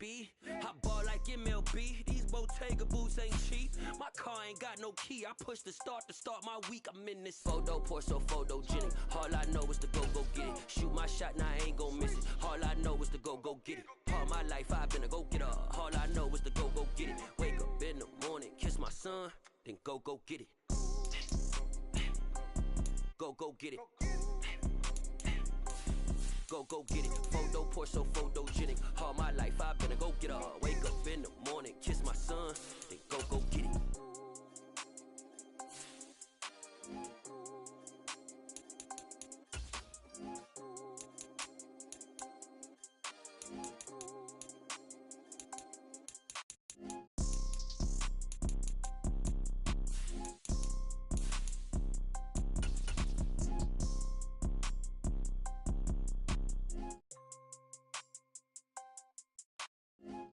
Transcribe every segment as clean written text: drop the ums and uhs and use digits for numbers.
be. I ball like MLB. These Bottega boots ain't cheap. My car ain't got no key. I push the start to start my week. I'm in this photo, pour so photogenic. All I know is to go get it. Shoot my shot, now I ain't gon' miss it. All I know is to go get it. All my life I've been a go-getter. All I know is to go get it. Wake up in the morning, kiss my son, then go get it. Go get it. Go get it. Photo, pour so photogenic. All my life I've been a go-getter. Wake up in the morning, kiss my son, then go get it.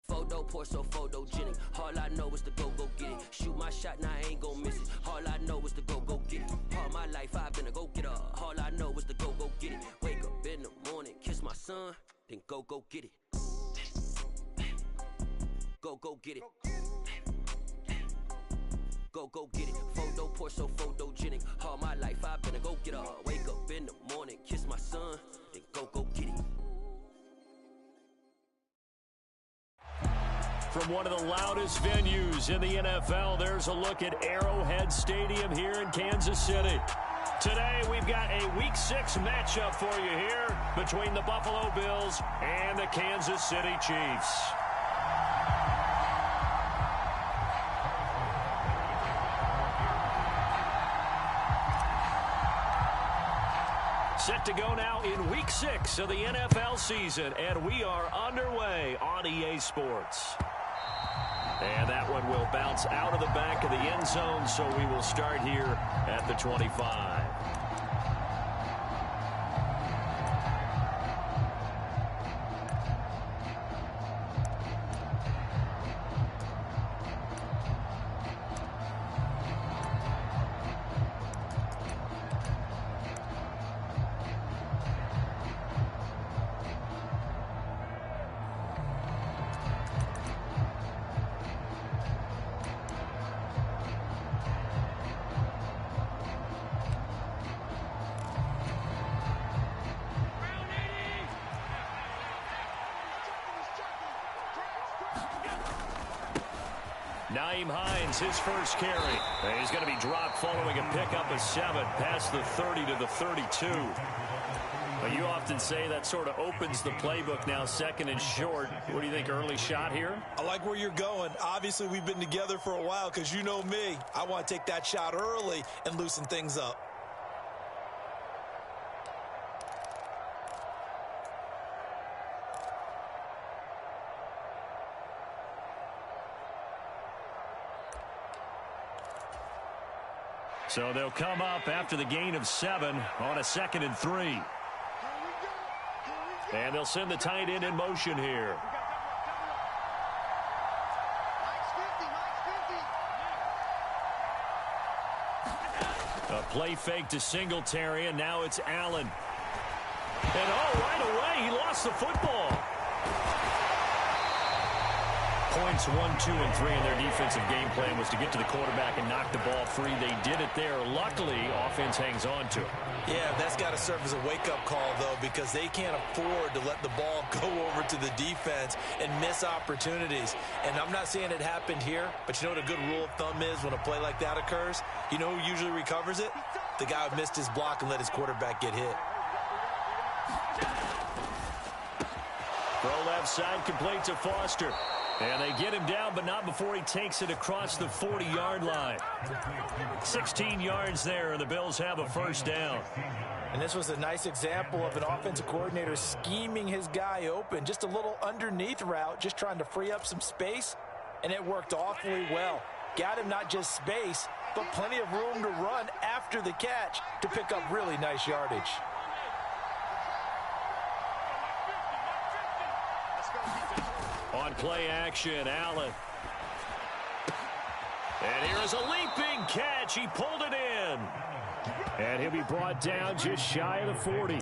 Photo, pour so photogenic. All I know is to go get it. Shoot my shot, now I ain't gon' miss it. All I know is to go get it. All my life I've been a go-getter. All I know is to go get it. Wake up in the morning, kiss my son, then go get it. Go get it. Go get it. Photo, pour so photogenic. All my life I've been a go-getter. Wake up in the morning, kiss my son, then go get it. From one of the loudest venues in the NFL, there's a look at Arrowhead Stadium here in Kansas City. Today, we've got a Week 6 matchup for you here between the Buffalo Bills and the Kansas City Chiefs. Set to go now in Week 6 of the NFL season, and we are underway on EA Sports. And that one will bounce out of the back of the end zone, so we will start here at the 25. Naeem Hines, his first carry. And he's going to be dropped following a pickup of 7 past the 30 to the 32. But you often say that sort of opens the playbook now, second and short. What do you think, early shot here? I like where you're going. Obviously, we've been together for a while because you know me. I want to take that shot early and loosen things up. So they'll come up after the gain of 7 on a 2nd and 3. And they'll send the tight end in motion here. A play fake to Singletary, and now it's Allen. And right away, he lost the football. Points 1, 2, and 3 in their defensive game plan was to get to the quarterback and knock the ball free. They did it there. Luckily, offense hangs on to it. Yeah, that's got to serve as a wake-up call, though, because they can't afford to let the ball go over to the defense and miss opportunities. And I'm not saying it happened here, but you know what a good rule of thumb is when a play like that occurs? You know who usually recovers it? The guy who missed his block and let his quarterback get hit. Throw left side, complete to Foster. And they get him down, but not before he takes it across the 40-yard line. 16 yards there, and the Bills have a first down. And this was a nice example of an offensive coordinator scheming his guy open. Just a little underneath route, just trying to free up some space, and it worked awfully well. Got him not just space, but plenty of room to run after the catch to pick up really nice yardage. On play action, Allen. And here's a leaping catch. He pulled it in. And he'll be brought down just shy of the 40.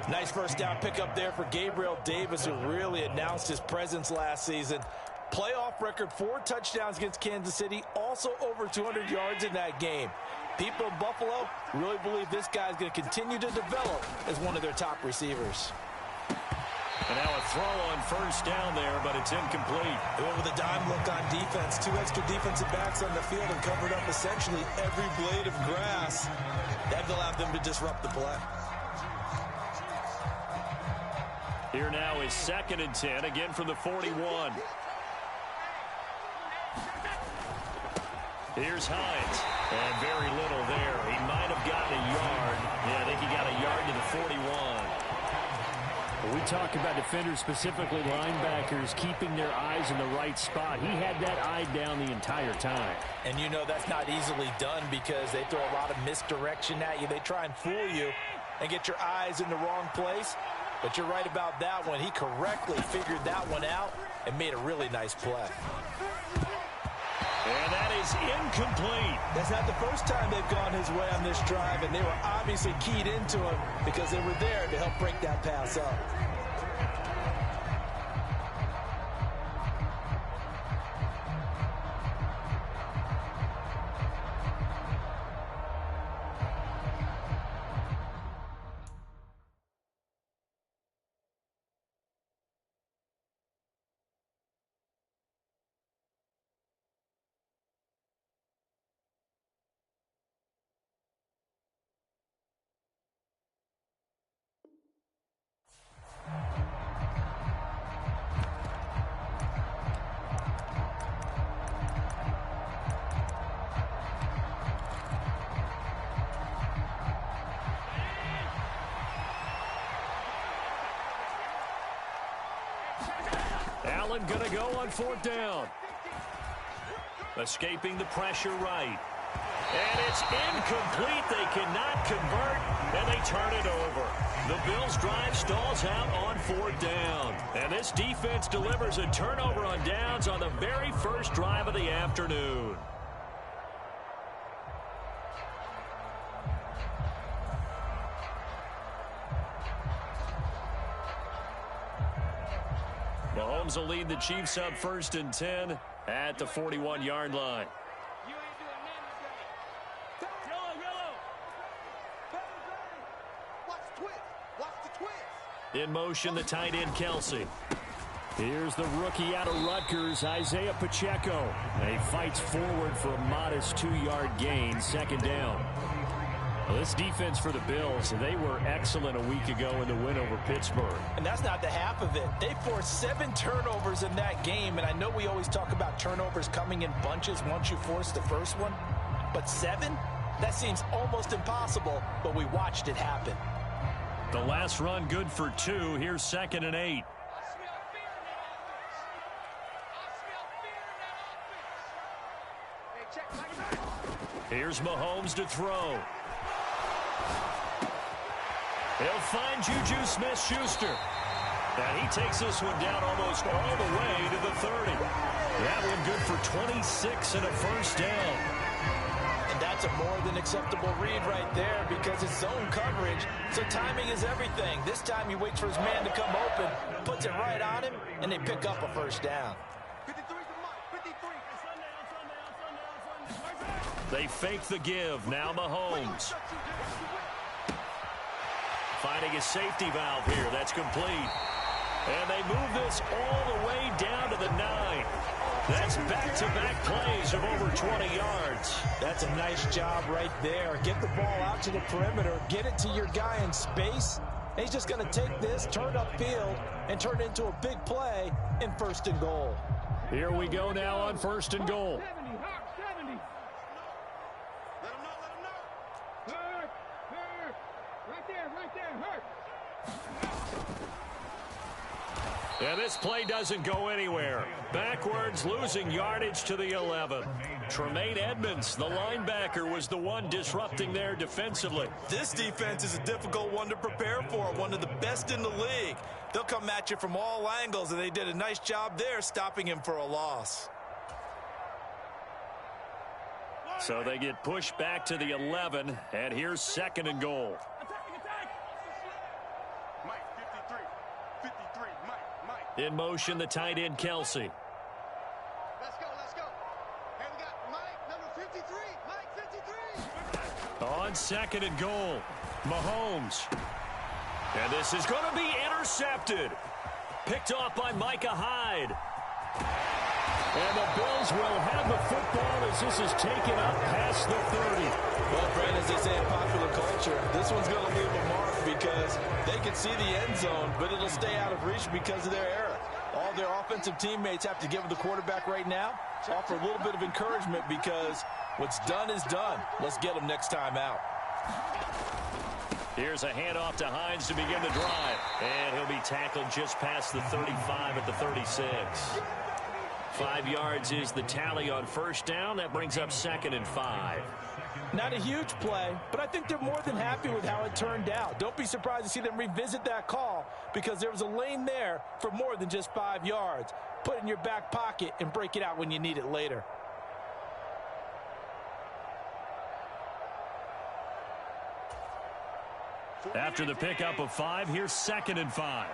Nice first down pickup there for Gabriel Davis, who really announced his presence last season. Playoff record, 4 touchdowns against Kansas City, also over 200 yards in that game. People in Buffalo really believe this guy is going to continue to develop as one of their top receivers. And now a throw on first down there, but it's incomplete. They went with a dime look on defense. 2 extra defensive backs on the field and covered up essentially every blade of grass. That allowed them to disrupt the play. Here now is 2nd and 10, again from the 41. Here's Hines, and very little there. He might have gotten a yard. Yeah, I think he got a yard to the 41. When we talk about defenders, specifically linebackers, keeping their eyes in the right spot. He had that eye down the entire time. And you know that's not easily done because they throw a lot of misdirection at you. They try and fool you and get your eyes in the wrong place. But you're right about that one. He correctly figured that one out and made a really nice play. And that is incomplete. That's not the first time they've gone his way on this drive, and they were obviously keyed into him because they were there to help break that pass up. Allen going to go on 4th down. Escaping the pressure right. And it's incomplete. They cannot convert, and they turn it over. The Bills' drive stalls out on 4th down. And this defense delivers a turnover on downs on the very first drive of the afternoon. Mahomes will lead the Chiefs up 1st and 10 at the 41-yard line. In motion, the tight end, Kelsey. Here's the rookie out of Rutgers, Isaiah Pacheco. And he fights forward for a modest 2-yard gain, 2nd down. Well, this defense for the Bills, they were excellent a week ago in the win over Pittsburgh. And that's not the half of it. They forced 7 turnovers in that game, and I know we always talk about turnovers coming in bunches once you force the first one. But 7? That seems almost impossible, but we watched it happen. The last run good for 2. Here's 2nd and 8. Here's Mahomes to throw. He'll find Juju Smith-Schuster. And he takes this one down almost all the way to the 30. That one good for 26 and a 1st down. And that's a more than acceptable read right there because it's zone coverage, so timing is everything. This time he waits for his man to come open, puts it right on him, and they pick up a 1st down. They fake the give. Now Mahomes. Finding a safety valve here. That's complete. And they move this all the way down to the 9. That's back-to-back plays of over 20 yards. That's a nice job right there. Get the ball out to the perimeter. Get it to your guy in space. And he's just going to take this, turn upfield, and turn it into a big play in 1st and goal. Here we go now on 1st and goal. And this play doesn't go anywhere. Backwards, losing yardage to the 11. Tremaine Edmonds, the linebacker, was the one disrupting there defensively. This defense is a difficult one to prepare for, one of the best in the league. They'll come at you from all angles, and they did a nice job there stopping him for a loss. So they get pushed back to the 11, and here's 2nd and goal. In motion, the tight end, Kelsey. Let's go. Hey, we got Mike, number 53. Mike, 53. On second and goal, Mahomes. And this is going to be intercepted. Picked off by Micah Hyde. And the Bills will have the football as this is taken up past the 30. Well, Brandon, as they say in popular culture, this one's going to leave a mark because they can see the end zone, but it'll stay out of reach because of their error. All their offensive teammates have to give the quarterback right now, offer a little bit of encouragement because what's done is done. Let's get them next time out. Here's a handoff to Hines to begin the drive. And he'll be tackled just past the 35 at the 36. 5 yards is the tally on first down. That brings up 2nd and 5. Not a huge play, but I think they're more than happy with how it turned out. Don't be surprised to see them revisit that call because there was a lane there for more than just 5 yards. Put it in your back pocket and break it out when you need it later. After the pickup of 5, here's 2nd and 5.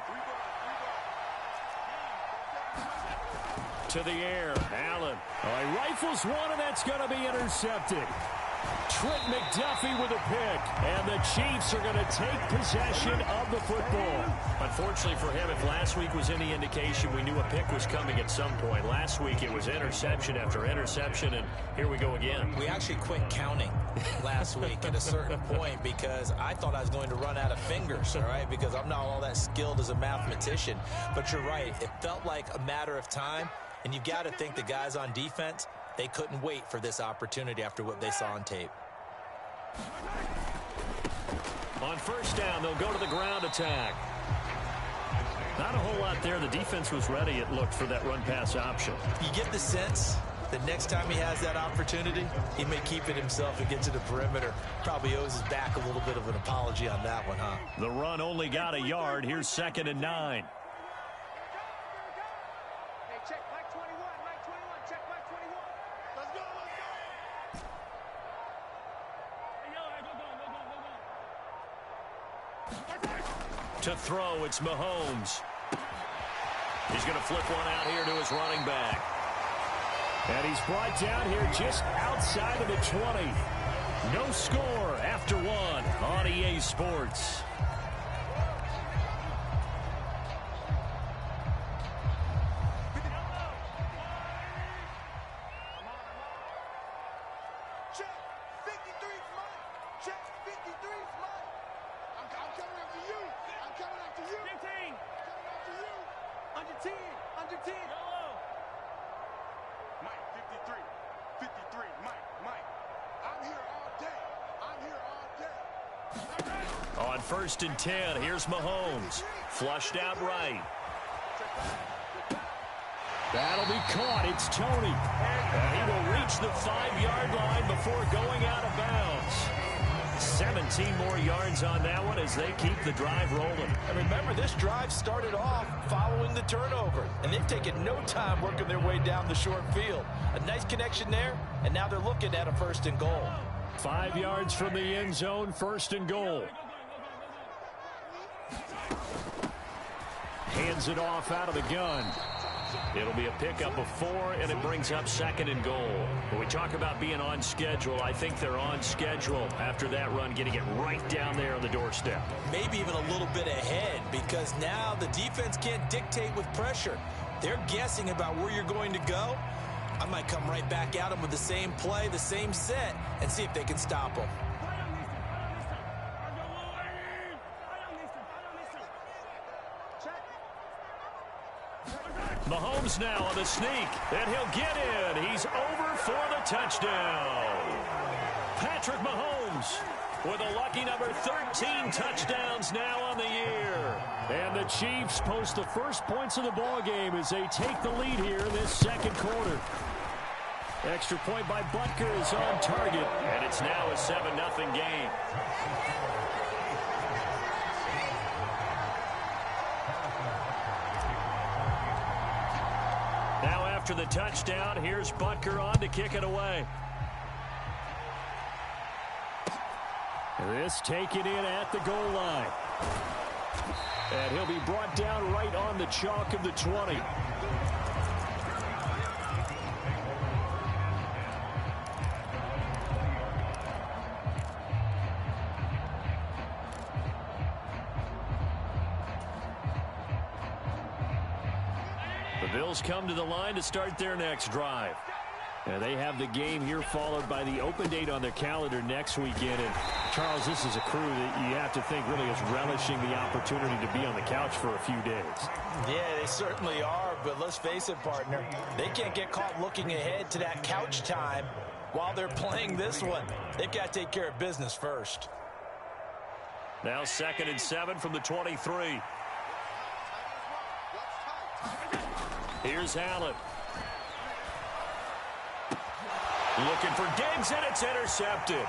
To the air, Allen. He rifles one, and that's going to be intercepted. Trent McDuffie with a pick, and the Chiefs are going to take possession of the football. Unfortunately for him, if last week was any indication, we knew a pick was coming at some point. Last week it was interception after interception, and here we go again. We actually quit counting last week at a certain point because I thought I was going to run out of fingers, all right, because I'm not all that skilled as a mathematician. But you're right. It felt like a matter of time, and you've got to think the guys on defense, they couldn't wait for this opportunity after what they saw on tape. On first down, they'll go to the ground attack. Not a whole lot there. The defense was ready, it looked, for that run-pass option. You get the sense that next time he has that opportunity, he may keep it himself and get to the perimeter. Probably owes his back a little bit of an apology on that one, huh? The run only got a yard. Here's 2nd and 9. To throw, it's Mahomes. He's going to flip one out here to his running back. And he's brought down here just outside of the 20. No score after 1 on EA Sports. On 1st and 10, here's Mahomes. Flushed out right. That'll be caught. It's Tony. And he will reach the 5-yard line before going out of bounds. 17 more yards on that one as they keep the drive rolling. And remember, this drive started off following the turnover, and they've taken no time working their way down the short field. A nice connection there, and now they're looking at a 1st and goal. 5 yards from the end zone, 1st and goal. Hands it off out of the gun. It'll be a pickup of 4, and it brings up 2nd and goal. When we talk about being on schedule, I think they're on schedule after that run, getting it right down there on the doorstep. Maybe even a little bit ahead because now the defense can't dictate with pressure. They're guessing about where you're going to go. I might come right back at them with the same play, the same set, and see if they can stop them. Mahomes now on the sneak, and he'll get in. He's over for the touchdown. Patrick Mahomes with a lucky number 13 touchdowns now on the year. And the Chiefs post the first points of the ball game as they take the lead here in this 2nd quarter. Extra point by Butker is on target. And it's now a 7-0 game. Now after the touchdown, here's Butker on to kick it away. This taken in at the goal line. And he'll be brought down right on the chalk of the 20. The Bills come to the line to start their next drive. And they have the game here followed by the open date on their calendar next weekend. And, Charles, this is a crew that you have to think really is relishing the opportunity to be on the couch for a few days. Yeah, they certainly are, but let's face it, partner. They can't get caught looking ahead to that couch time while they're playing this one. They've got to take care of business first. Now 2nd and 7 from the 23. Here's Allen. Looking for Diggs, and it's intercepted.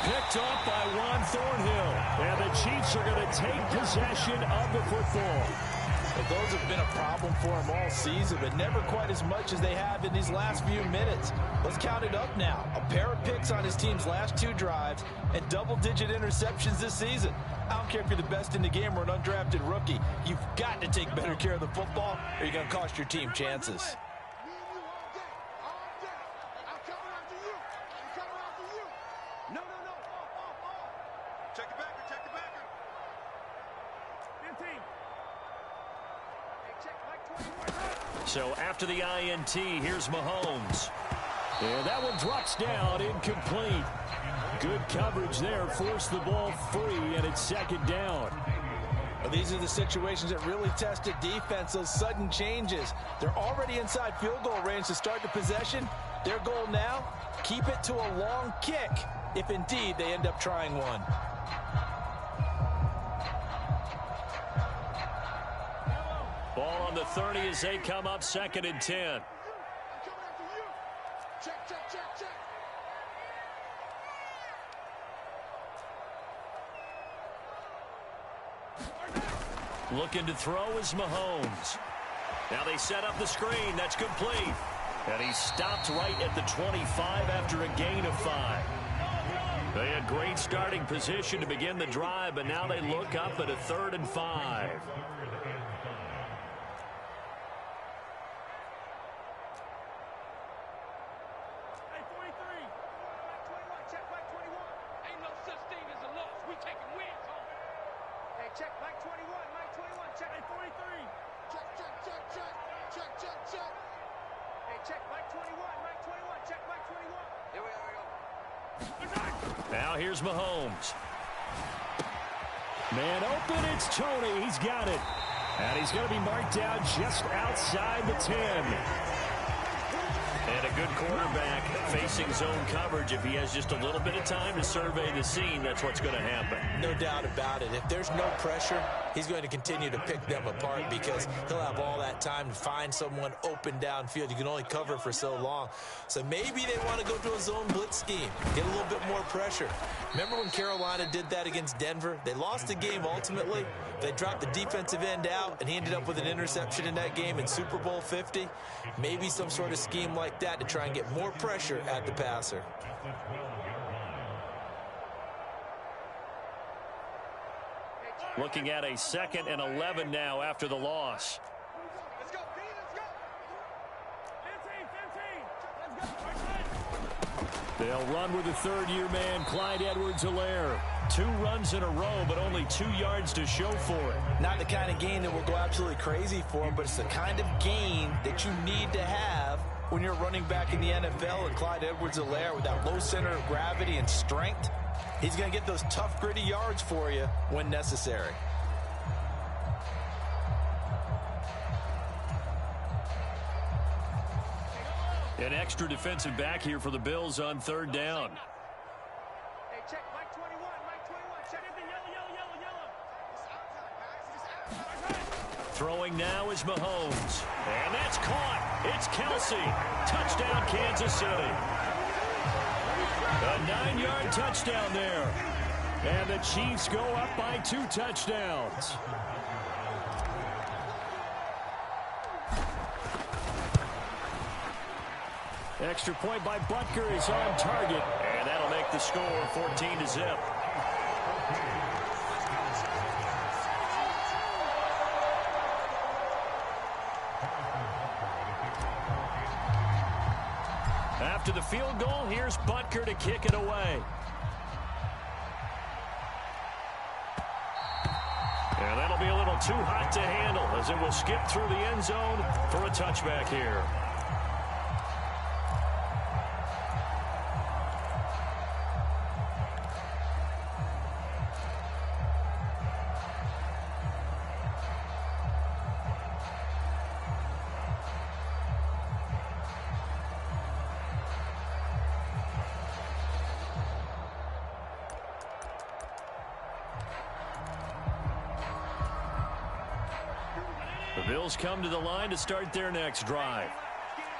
Picked off by Juan Thornhill. And the Chiefs are going to take possession of the football. But those have been a problem for them all season, but never quite as much as they have in these last few minutes. Let's count it up now. A pair of picks on his team's last 2 drives and double-digit interceptions this season. I don't care if you're the best in the game or an undrafted rookie. You've got to take better care of the football or you're going to cost your team chances. So after the INT, here's Mahomes. And that one drops down, incomplete. Good coverage there, forced the ball free, and it's 2nd down. Well, these are the situations that really test a defense, those sudden changes. They're already inside field goal range to start the possession. Their goal now, keep it to a long kick, if indeed they end up trying one. Ball on the 30 as they come up 2nd and 10. Looking to throw is Mahomes. Now they set up the screen. That's complete. And he stopped right at the 25 after a gain of 5. They had great starting position to begin the drive, but now they look up at a 3rd and 5. Now here's Mahomes. Man open, it's Tony. He's got it. And he's going to be marked down just outside the 10. And a good quarterback facing zone coverage. If he has just a little bit of time to survey the scene, that's what's going to happen. No doubt about it. If there's no pressure, he's going to continue to pick them apart because he'll have all that time to find someone open downfield. You can only cover for so long. So maybe they want to go to a zone blitz scheme, get a little bit more pressure. Remember when Carolina did that against Denver? They lost the game ultimately. They dropped the defensive end out, and he ended up with an interception in that game in Super Bowl 50. Maybe some sort of scheme like that to try and get more pressure at the passer. Looking at a 2nd and 11 now after the loss. Let's go, Pete, let's go. 15. They'll run with the 3rd-year man, Clyde Edwards-Helaire. 2 runs in a row, but only 2 yards to show for it. Not the kind of gain that will go absolutely crazy for him, but it's the kind of gain that you need to have when you're running back in the NFL. And Clyde Edwards-Helaire, with that low center of gravity and strength, he's going to get those tough, gritty yards for you when necessary. An extra defensive back here for the Bills on 3rd down. Hey, check Mike 21, Mike 21. Check it. Yellow. Throwing now is Mahomes. And that's caught. It's Kelsey. Touchdown, Kansas City. A 9-yard touchdown there. And the Chiefs go up by 2 touchdowns. Extra point by Butker is on target. And that'll make the score 14-0. after the field goal. Here's Butker to kick it away. And that'll be a little too hot to handle as it will skip through the end zone for a touchback here. The Bills come to the line to start their next drive.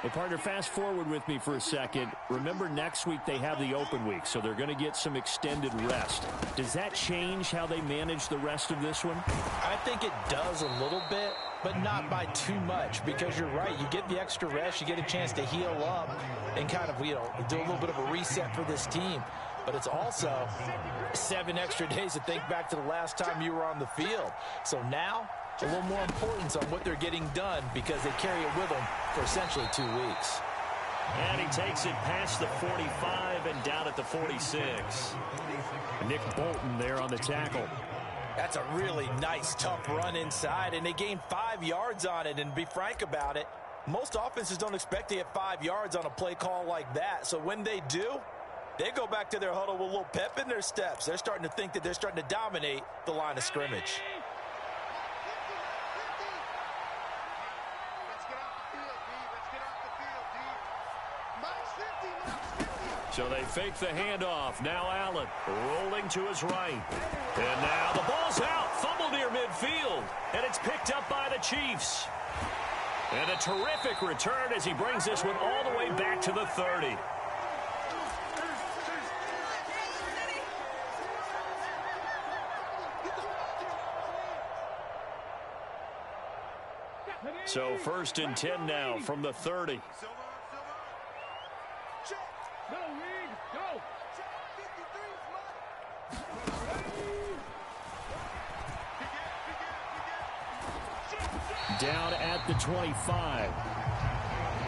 Hey, partner, fast forward with me for a second. Remember, next week they have the open week, so they're going to get some extended rest. Does that change how they manage the rest of this one? I think it does a little bit, but not by too much, because you're right. You get the extra rest, you get a chance to heal up and kind of, do a little bit of a reset for this team. But it's also 7 extra days to think back to the last time you were on the field. So now, a little more importance on what they're getting done because they carry it with them for essentially 2 weeks. And he takes it past the 45 and down at the 46. Nick Bolton there on the tackle. That's a really nice, tough run inside, and they gained 5 yards on it. And to be frank about it, most offenses don't expect to get 5 yards on a play call like that. So when they do, they go back to their huddle with a little pep in their steps. They're starting to think that they're starting to dominate the line of scrimmage. So they fake the handoff. Now Allen rolling to his right. And now the ball's out. Fumble near midfield. And it's picked up by the Chiefs. And a terrific return as he brings this one all the way back to the 30. So 1st and 10 now from the 30. Down at the 25.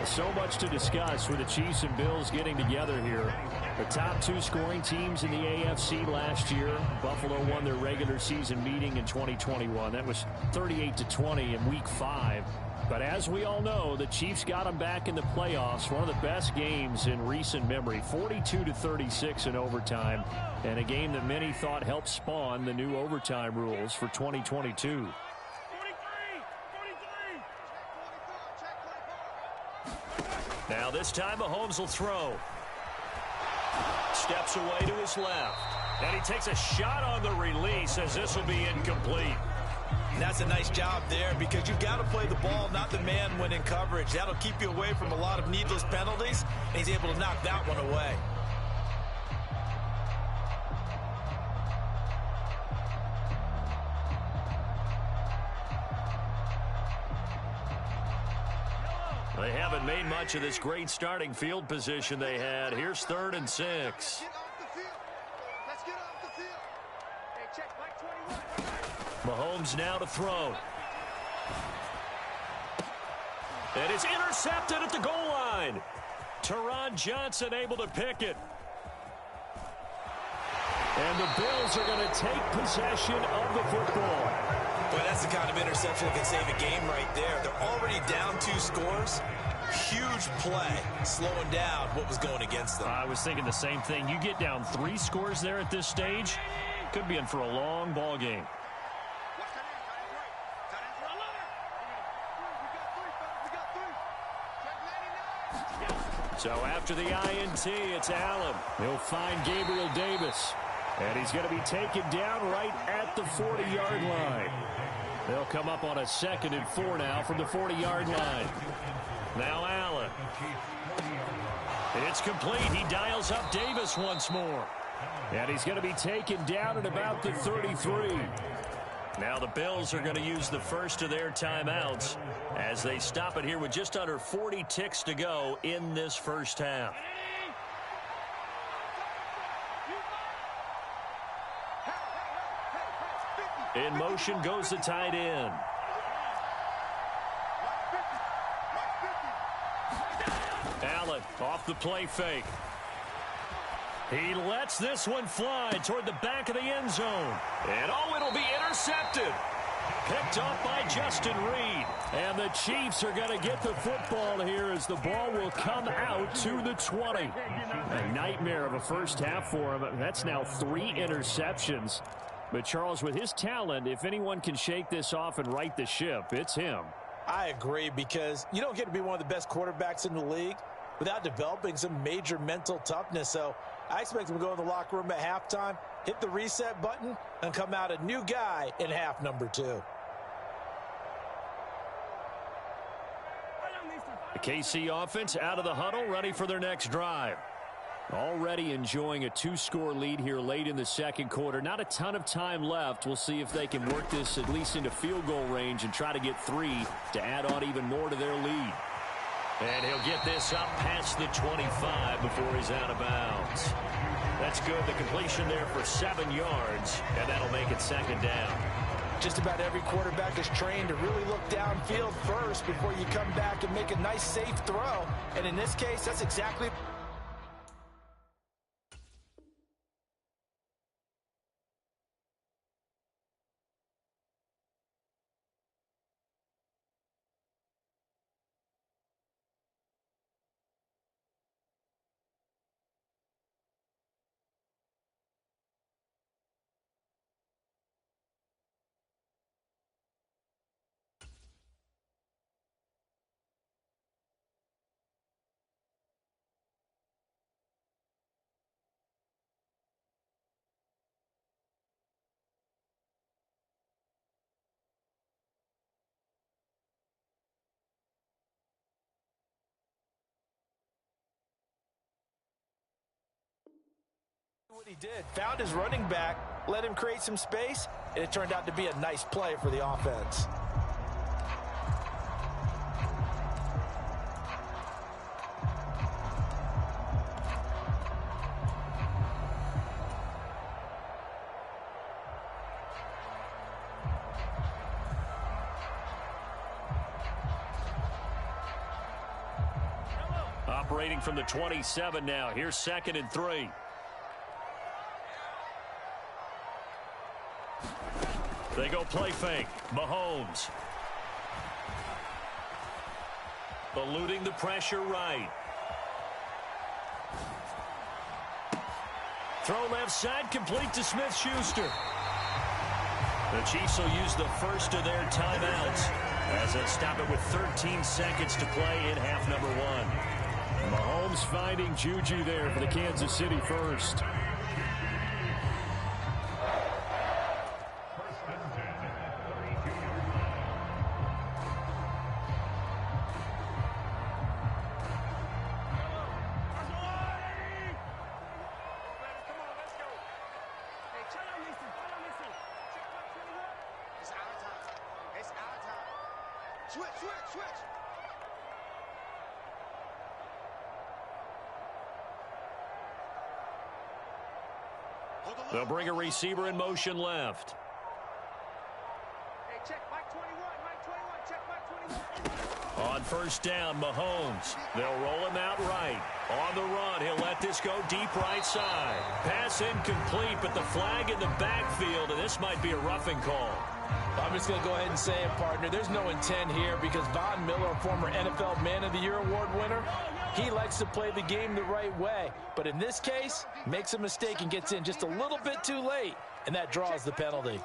So much to discuss with the Chiefs and Bills getting together here. The top 2 scoring teams in the AFC last year. Buffalo won their regular season meeting in 2021. That was 38-20 in Week 5. But as we all know, the Chiefs got them back in the playoffs. One of the best games in recent memory. 42-36 in overtime. And a game that many thought helped spawn the new overtime rules for 2022. Now this time Mahomes will throw. Steps away to his left. And he takes a shot on the release as this will be incomplete. And that's a nice job there because you've got to play the ball, not the man when in coverage. That'll keep you away from a lot of needless penalties, and he's able to knock that one away. They haven't made much of this great starting field position they had. Here's 3rd and 6. Get off the field. Let's get off the field. Hey, check, Mike 21. Mahomes now to throw. And it's intercepted at the goal line. Teron Johnson able to pick it. And the Bills are going to take possession of the football. Boy, that's the kind of interception that can save a game right there. They're already down 2 scores. Huge play, slowing down what was going against them. I was thinking the same thing. You get down 3 scores there at this stage, could be in for a long ball game. So after the INT, it's Allen. He'll find Gabriel Davis. And he's going to be taken down right at the 40-yard line. They'll come up on a 2nd and 4 now from the 40-yard line. Now Allen. It's complete. He dials up Davis once more. And he's going to be taken down at about the 33. Now the Bills are going to use the first of their timeouts as they stop it here with just under 40 ticks to go in this first half. In motion goes the tight end. Allen off the play fake. He lets this one fly toward the back of the end zone. And it'll be intercepted. Picked off by Justin Reed. And the Chiefs are going to get the football here as the ball will come out to the 20. A nightmare of a first half for him. That's now 3 interceptions. But Charles, with his talent, if anyone can shake this off and right the ship, it's him. I agree, because you don't get to be one of the best quarterbacks in the league without developing some major mental toughness. So I expect him to go in the locker room at halftime, hit the reset button, and come out a new guy in half number 2. The KC offense out of the huddle, ready for their next drive. Already enjoying a 2-score lead here late in the second quarter. Not a ton of time left. We'll see if they can work this at least into field goal range and try to get 3 to add on even more to their lead. And he'll get this up past the 25 before he's out of bounds. That's good. The completion there for 7 yards, and that'll make it second down. Just about every quarterback is trained to really look downfield first before you come back and make a nice, safe throw. And in this case, that's exactly... What he did, found his running back, let him create some space, and it turned out to be a nice play for the offense. Operating from the 27 now. Here's 2nd and 3. They go play fake. Mahomes. Eluding the pressure right. Throw left side, complete to Smith-Schuster. The Chiefs will use the first of their timeouts as they stop it with 13 seconds to play in half number 1. Mahomes finding Juju there for the Kansas City first. They'll bring a receiver in motion left. Hey, check Mike 21, Mike 21, check Mike 21. On first down, Mahomes. They'll roll him out right. On the run, he'll let this go deep right side. Pass incomplete, but the flag in the backfield, and this might be a roughing call. I'm just going to go ahead and say it, partner. There's no intent here because Von Miller, former NFL Man of the Year award winner, he likes to play the game the right way. But in this case, makes a mistake and gets in just a little bit too late, and that draws the penalty.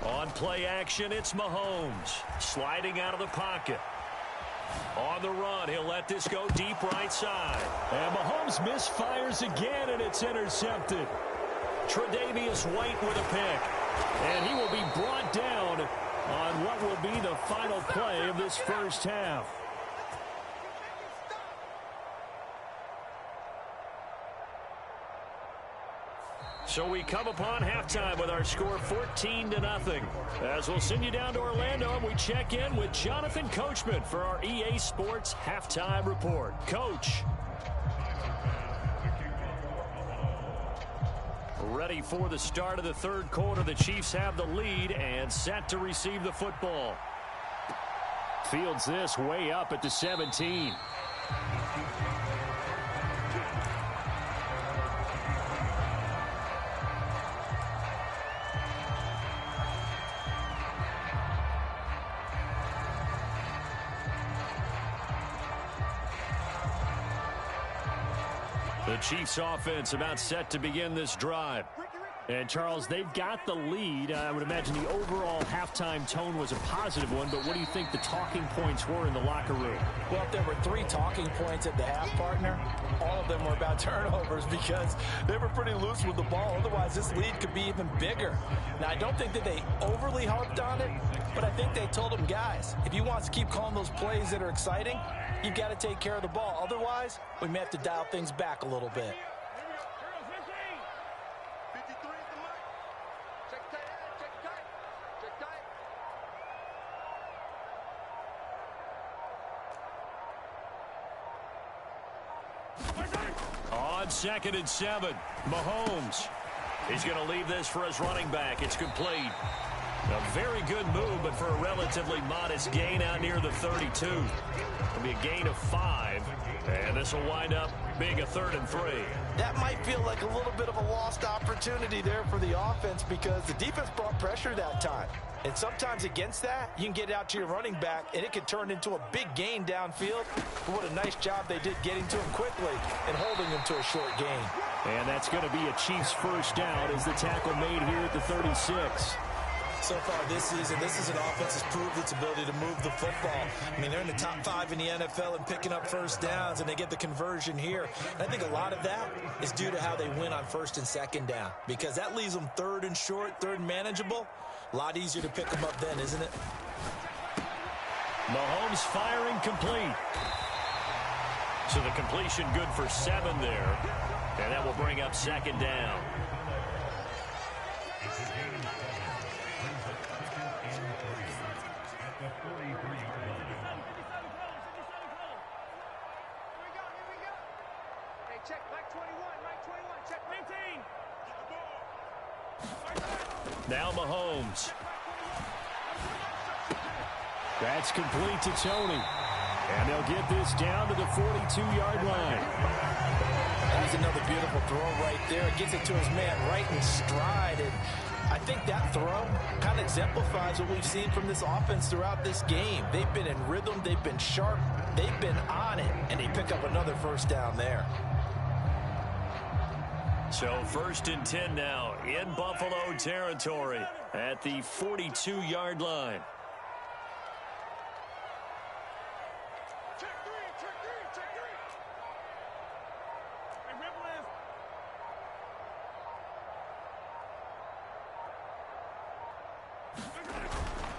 On play action, it's Mahomes. Sliding out of the pocket. On the run, he'll let this go deep right side. And Mahomes misfires again, and it's intercepted. Tre'Davious White with a pick. And he will be brought down on what will be the final play of this first half. So we come upon halftime with our score 14-0. As we'll send you down to Orlando, and we check in with Jonathan Coachman for our EA Sports Halftime Report. Coach. ready for the start of the third quarter. The Chiefs have the lead and set to receive the football. Fields this way up at the 17. The Chiefs offense about set to begin this drive. And, Charles, they've got the lead. I would imagine the overall halftime tone was a positive one, but what do you think the talking points were in the locker room? Well, if there were 3 talking points at the half, partner, all of them were about turnovers because they were pretty loose with the ball. Otherwise, this lead could be even bigger. Now, I don't think that they overly harped on it, but I think they told them, guys, if you want to keep calling those plays that are exciting, you've got to take care of the ball. Otherwise, we may have to dial things back a little bit. On 2nd and 7, Mahomes. He's going to leave this for his running back. It's complete. A very good move, but for a relatively modest gain out near the 32. It'll be a gain of 5, and this will wind up being a 3rd and 3. That might feel like a little bit of a lost opportunity there for the offense because the defense brought pressure that time. And sometimes against that, you can get out to your running back, and it can turn into a big gain downfield. But what a nice job they did getting to him quickly and holding him to a short gain. And that's going to be a Chiefs first down as the tackle made here at the 36. So far this season, this is an offense that's proved its ability to move the football. I mean, they're in the top 5 in the NFL and picking up first downs, and they get the conversion here. And I think a lot of that is due to how they win on 1st and 2nd down, because that leaves them 3rd and short, 3rd and manageable. A lot easier to pick them up then, isn't it? Mahomes firing complete. So the completion good for 7 there, and that will bring up 2nd down. Now Mahomes. That's complete to Tony. And they'll get this down to the 42-yard line. That's another beautiful throw right there. Gets it to his man right in stride. And I think that throw kind of exemplifies what we've seen from this offense throughout this game. They've been in rhythm. They've been sharp. They've been on it. And they pick up another first down there. So 1st and 10 now in Buffalo territory at the 42-yard line.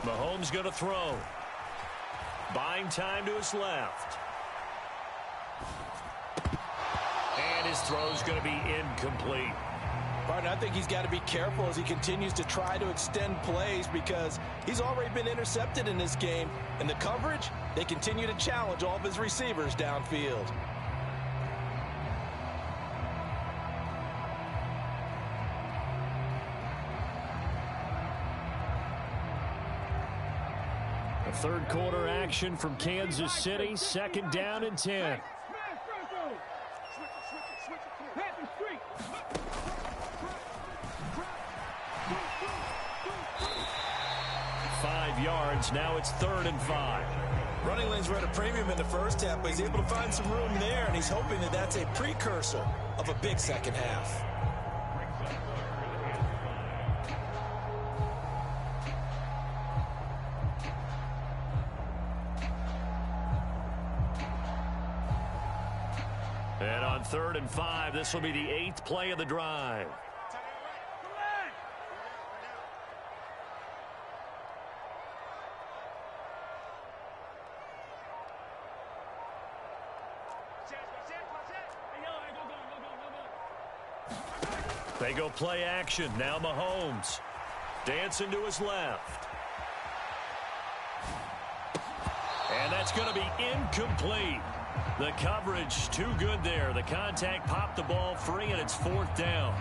Mahomes going to throw. Buying time to his left. And his throw's going to be incomplete. Partner, I think he's got to be careful as he continues to try to extend plays because he's already been intercepted in this game. And the coverage, they continue to challenge all of his receivers downfield. A 3rd quarter action from Kansas City. 2nd down and 10. 5 yards. Now it's 3rd and 5. Running lanes were at a premium in the first half, but he's able to find some room there, and he's hoping that that's a precursor of a big second half. And on 3rd and 5, this will be the 8th play of the drive. They go play action. Now Mahomes. Dancing to his left. And that's going to be incomplete. The coverage too good there. The contact popped the ball free, and it's 4th down.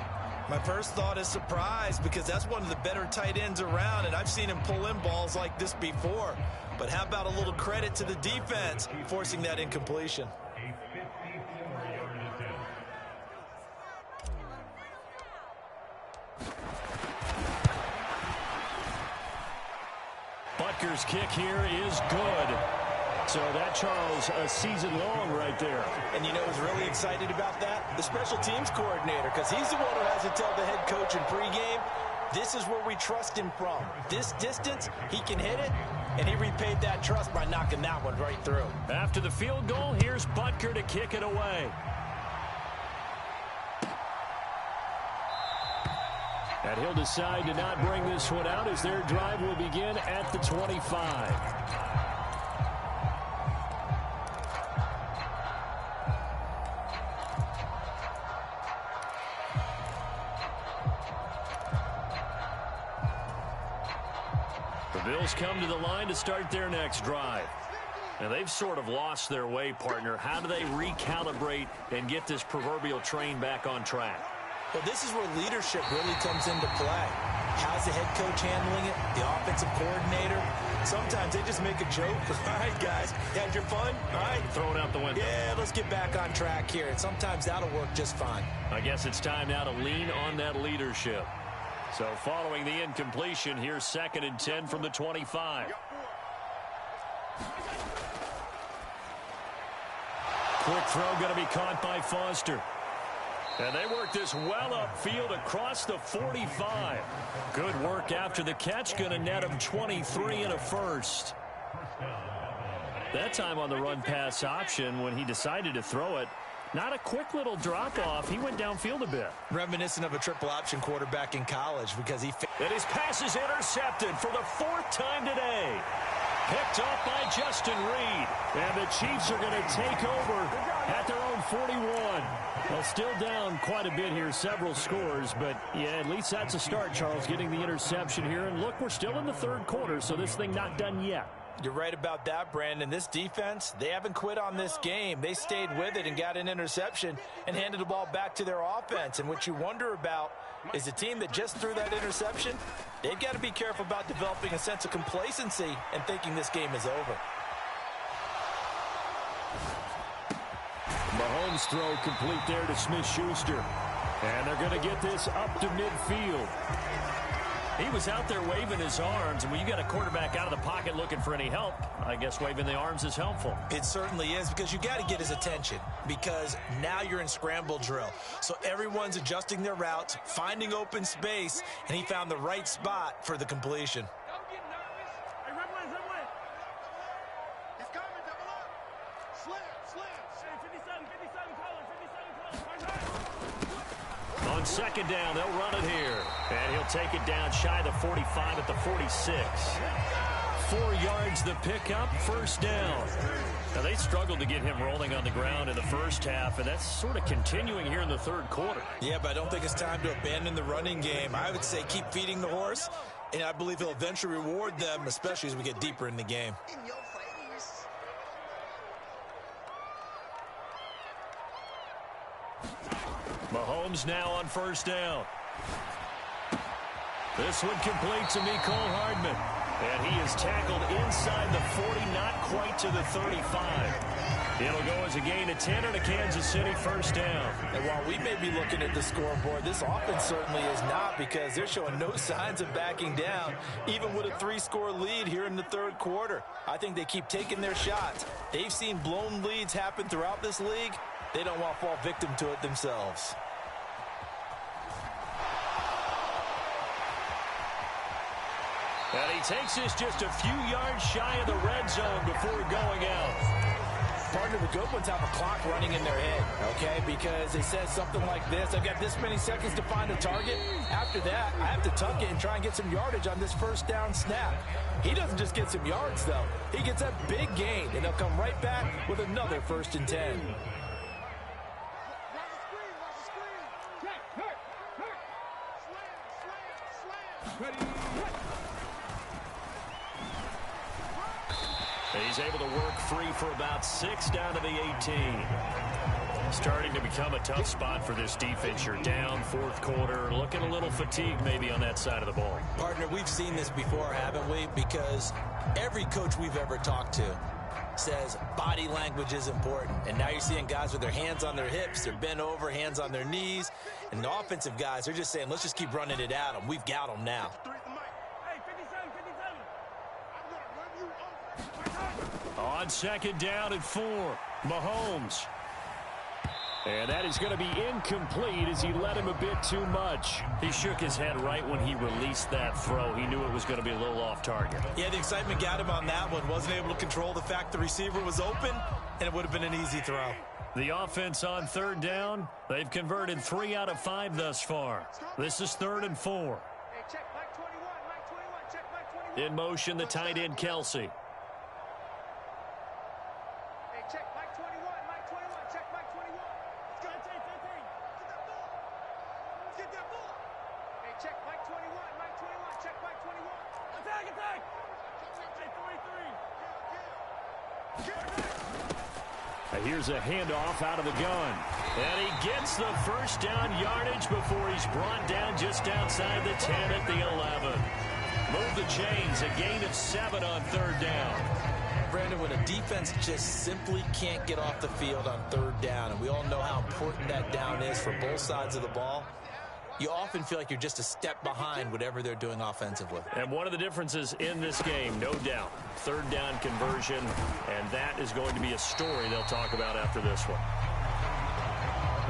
My first thought is surprise because that's one of the better tight ends around, and I've seen him pull in balls like this before. But how about a little credit to the defense forcing that incompletion? Butker's kick here is good. So that, Charles, a season long right there. And you know who's really excited about that? The special teams coordinator, because he's the one who has to tell the head coach in pregame, this is where we trust him from. This distance, he can hit it, and he repaid that trust by knocking that one right through. After the field goal, here's Butker to kick it away. And he'll decide to not bring this one out as their drive will begin at the 25. The Bills come to the line to start their next drive. Now, they've sort of lost their way, partner. How do they recalibrate and get this proverbial train back on track? Well, this is where leadership really comes into play. How's the head coach handling it? The offensive coordinator? Sometimes they just make a joke. All right, guys, you had your fun? All right. Throw it out the window. Yeah, let's get back on track here. And sometimes that'll work just fine. I guess it's time now to lean on that leadership. So following the incompletion, here's 2nd and 10 from the 25. Quick throw going to be caught by Foster. And they work this well upfield across the 45. Good work after the catch. Going to net him 23 and a first. That time on the run-pass option when he decided to throw it. Not a quick little drop-off. He went downfield a bit. Reminiscent of a triple-option quarterback in college because he... And his pass is intercepted for the 4th time today. Picked off by Justin Reed. And the Chiefs are going to take over at their own 41. Well, still down quite a bit here, several scores. But, yeah, at least that's a start, Charles, getting the interception here. And, look, we're still in the 3rd quarter, so this thing not done yet. You're right about that, Brandon. This defense, they haven't quit on this game. They stayed with it and got an interception and handed the ball back to their offense. And what you wonder about is the team that just threw that interception, they've got to be careful about developing a sense of complacency and thinking this game is over. Mahomes' throw complete there to Smith-Schuster. And they're going to get this up to midfield. He was out there waving his arms, and when you got a quarterback out of the pocket looking for any help, I guess waving the arms is helpful. It certainly is, because you got to get his attention, because now you're in scramble drill. So everyone's adjusting their routes, finding open space, and he found the right spot for the completion. Don't get nervous. Hey, run away. He's coming, double up. Slam. Hey, 57 colors. On 2nd down, they'll run it here. And he'll take it down shy of the 45 at the 46. 4 yards the pickup, 1st down. Now, they struggled to get him rolling on the ground in the first half, and that's sort of continuing here in the 3rd quarter. Yeah, but I don't think it's time to abandon the running game. I would say keep feeding the horse, and I believe he'll eventually reward them, especially as we get deeper in the game. In your face. Mahomes now on 1st down. This one complete to Mecole Hardman. And he is tackled inside the 40, not quite to the 35. It'll go as a gain of 10 and a Kansas City 1st down. And while we may be looking at the scoreboard, this offense certainly is not, because they're showing no signs of backing down, even with a 3-score lead here in the 3rd quarter. I think they keep taking their shots. They've seen blown leads happen throughout this league. They don't want to fall victim to it themselves. And he takes this just a few yards shy of the red zone before going out. Partner, the good ones have a clock running in their head, okay? Because they said something like this: I've got this many seconds to find a target. After that, I have to tuck it and try and get some yardage on this 1st down snap. He doesn't just get some yards, though. He gets a big gain, and they'll come right back with another 1st and 10. He's able to work free for about 6 down to the 18. Starting to become a tough spot for this defense. You're down fourth quarter, looking a little fatigued maybe on that side of the ball. Partner, we've seen this before, haven't we? Because every coach we've ever talked to says body language is important. And now you're seeing guys with their hands on their hips, they're bent over, hands on their knees. And the offensive guys, they're just saying, let's just keep running it at them. We've got them now. On second down and 4, Mahomes. And that is going to be incomplete as he led him a bit too much. He shook his head right when he released that throw. He knew it was going to be a little off target. Yeah, the excitement got him on that one. Wasn't able to control the fact the receiver was open, and it would have been an easy throw. The offense on third down, they've converted 3 out of 5 thus far. This is 3rd and 4. In motion, the tight end, Kelsey. Here's a handoff out of the gun. And he gets the first down yardage before he's brought down just outside the 10 at the 11. Move the chains, a gain of 7 on third down. Brandon, when a defense just simply can't get off the field on third down, and we all know how important that down is for both sides of the ball, you often feel like you're just a step behind whatever they're doing offensively. And one of the differences in this game, no doubt, third down conversion, and that is going to be a story they'll talk about after this one.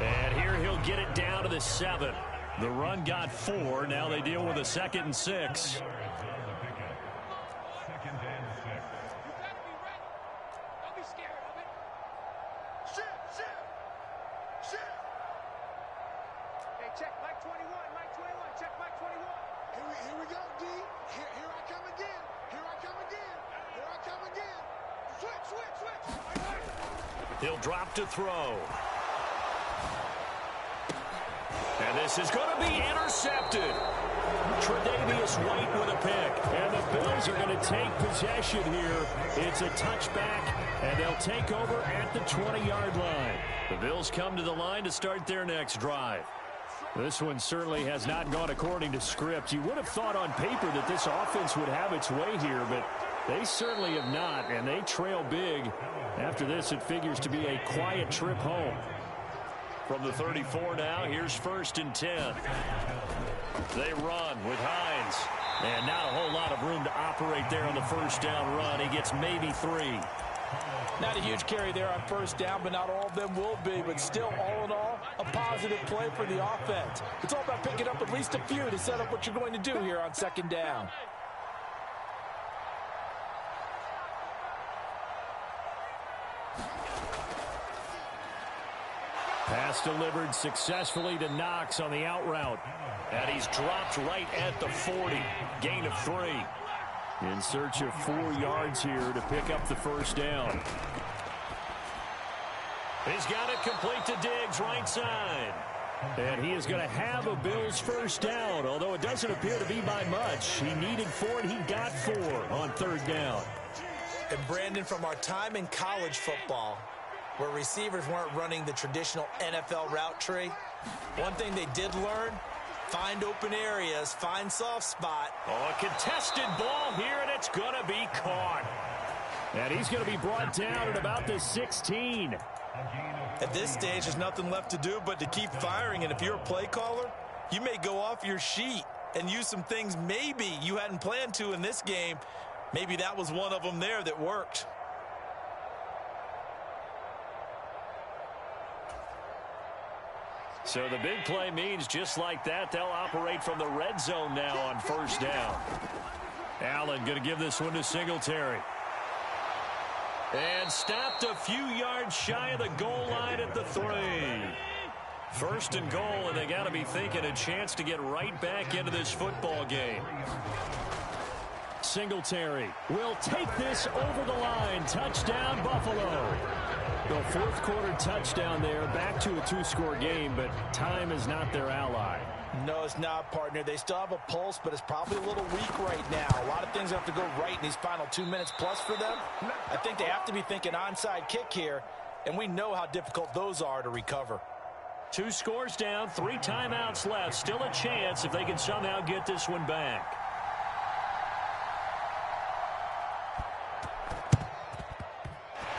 And here he'll get it down to the 7. The run got 4. Now they deal with a 2nd and 6. He'll drop to throw. And this is going to be intercepted. Tre'Davious White with a pick. And the Bills are going to take possession here. It's a touchback, and they'll take over at the 20-yard line. The Bills come to the line to start their next drive. This one certainly has not gone according to script. You would have thought on paper that this offense would have its way here, but they certainly have not, and they trail big. After this, it figures to be a quiet trip home. From the 34 now, here's 1st and 10. They run with Hines. And not a whole lot of room to operate there on the first down run. He gets maybe 3. Not a huge carry there on first down, but not all of them will be. But still, all in all, a positive play for the offense. It's all about picking up at least a few to set up what you're going to do here on 2nd down. Pass delivered successfully to Knox on the out route. And he's dropped right at the 40. Gain of 3. In search of 4 yards here to pick up the first down. He's got it complete to Diggs, right side. And he is going to have a Bills first down, although it doesn't appear to be by much. He needed 4, and he got 4 on third down. And Brandon, from our time in college football, where receivers weren't running the traditional NFL route tree, one thing they did learn, find open areas, find soft spot. Oh, a contested ball here, and it's going to be caught. And he's going to be brought down at about the 16. At this stage, there's nothing left to do but to keep firing. And if you're a play caller, you may go off your sheet and use some things maybe you hadn't planned to in this game. Maybe that was one of them there that worked. So the big play means just like that, they'll operate from the red zone now on first down. Allen going to give this one to Singletary. And stopped a few yards shy of the goal line at the 3. 1st and goal, and they got to be thinking a chance to get right back into this football game. Singletary will take this over the line. Touchdown, Buffalo. The 4th quarter touchdown there, back to a 2-score game, but time is not their ally. No, it's not, partner. They still have a pulse, but it's probably a little weak right now. A lot of things have to go right in these final 2 minutes plus for them. I think they have to be thinking onside kick here and we know how difficult those are to recover. 2 scores down, 3 timeouts left. Still a chance if they can somehow get this one back.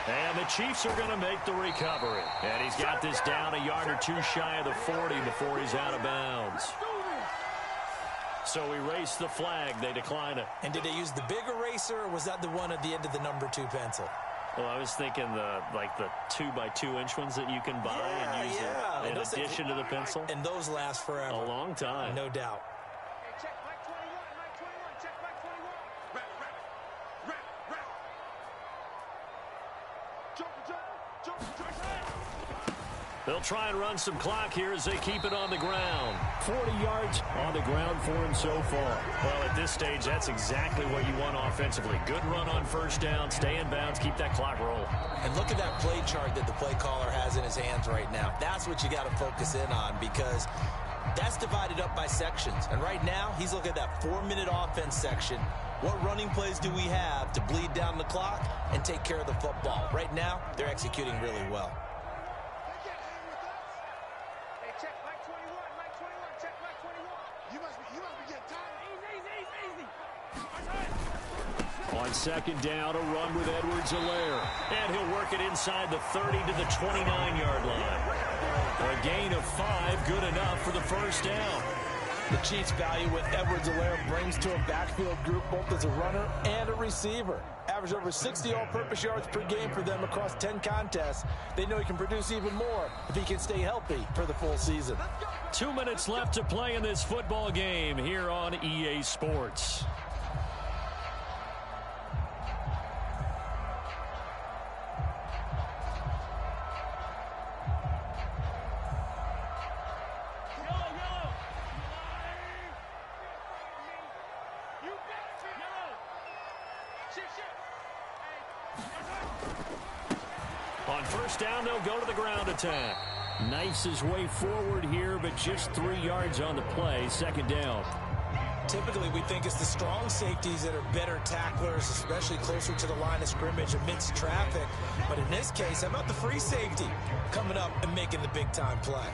And the Chiefs are going to make the recovery. And he's got this down a yard or 2 shy of the 40 before he's out of bounds. So erase the flag. They decline it. And did they use the big eraser, or was that the one at the end of the number 2 pencil? Well, I was thinking the 2x2-inch ones that you can buy and use in addition to the pencil. And those last forever. A long time. No doubt. Hey, check Mike 21, Mike 21, check Mike 21. Rap. Jump. They'll try and run some clock here as they keep it on the ground. 40 yards on the ground for him so far. Well, at this stage, that's exactly what you want offensively. Good run on first down, stay in bounds, keep that clock rolling. And look at that play chart that the play caller has in his hands right now. That's what you got to focus in on, because that's divided up by sections. And right now, he's looking at that 4-minute offense section. What running plays do we have to bleed down the clock and take care of the football? Right now, they're executing really well. Check Mike 21, Mike 21, check Mike 21. You must be getting tired. Easy. On second down, a run with Edwards-Helaire. And he'll work it inside the 30 to the 29-yard line. A gain of 5, good enough for the first down. The Chiefs value what Edwards-Helaire brings to a backfield group, both as a runner and a receiver. Averaged over 60 all-purpose yards per game for them across 10 contests. They know he can produce even more if he can stay healthy for the full season. 2 minutes left to play in this football game here on EA Sports. On first down, they'll go to the ground attack. Knifes his way forward here, but just 3 yards on the play. Second down. Typically, we think it's the strong safeties that are better tacklers, especially closer to the line of scrimmage amidst traffic. But in this case, how about the free safety coming up and making the big-time play?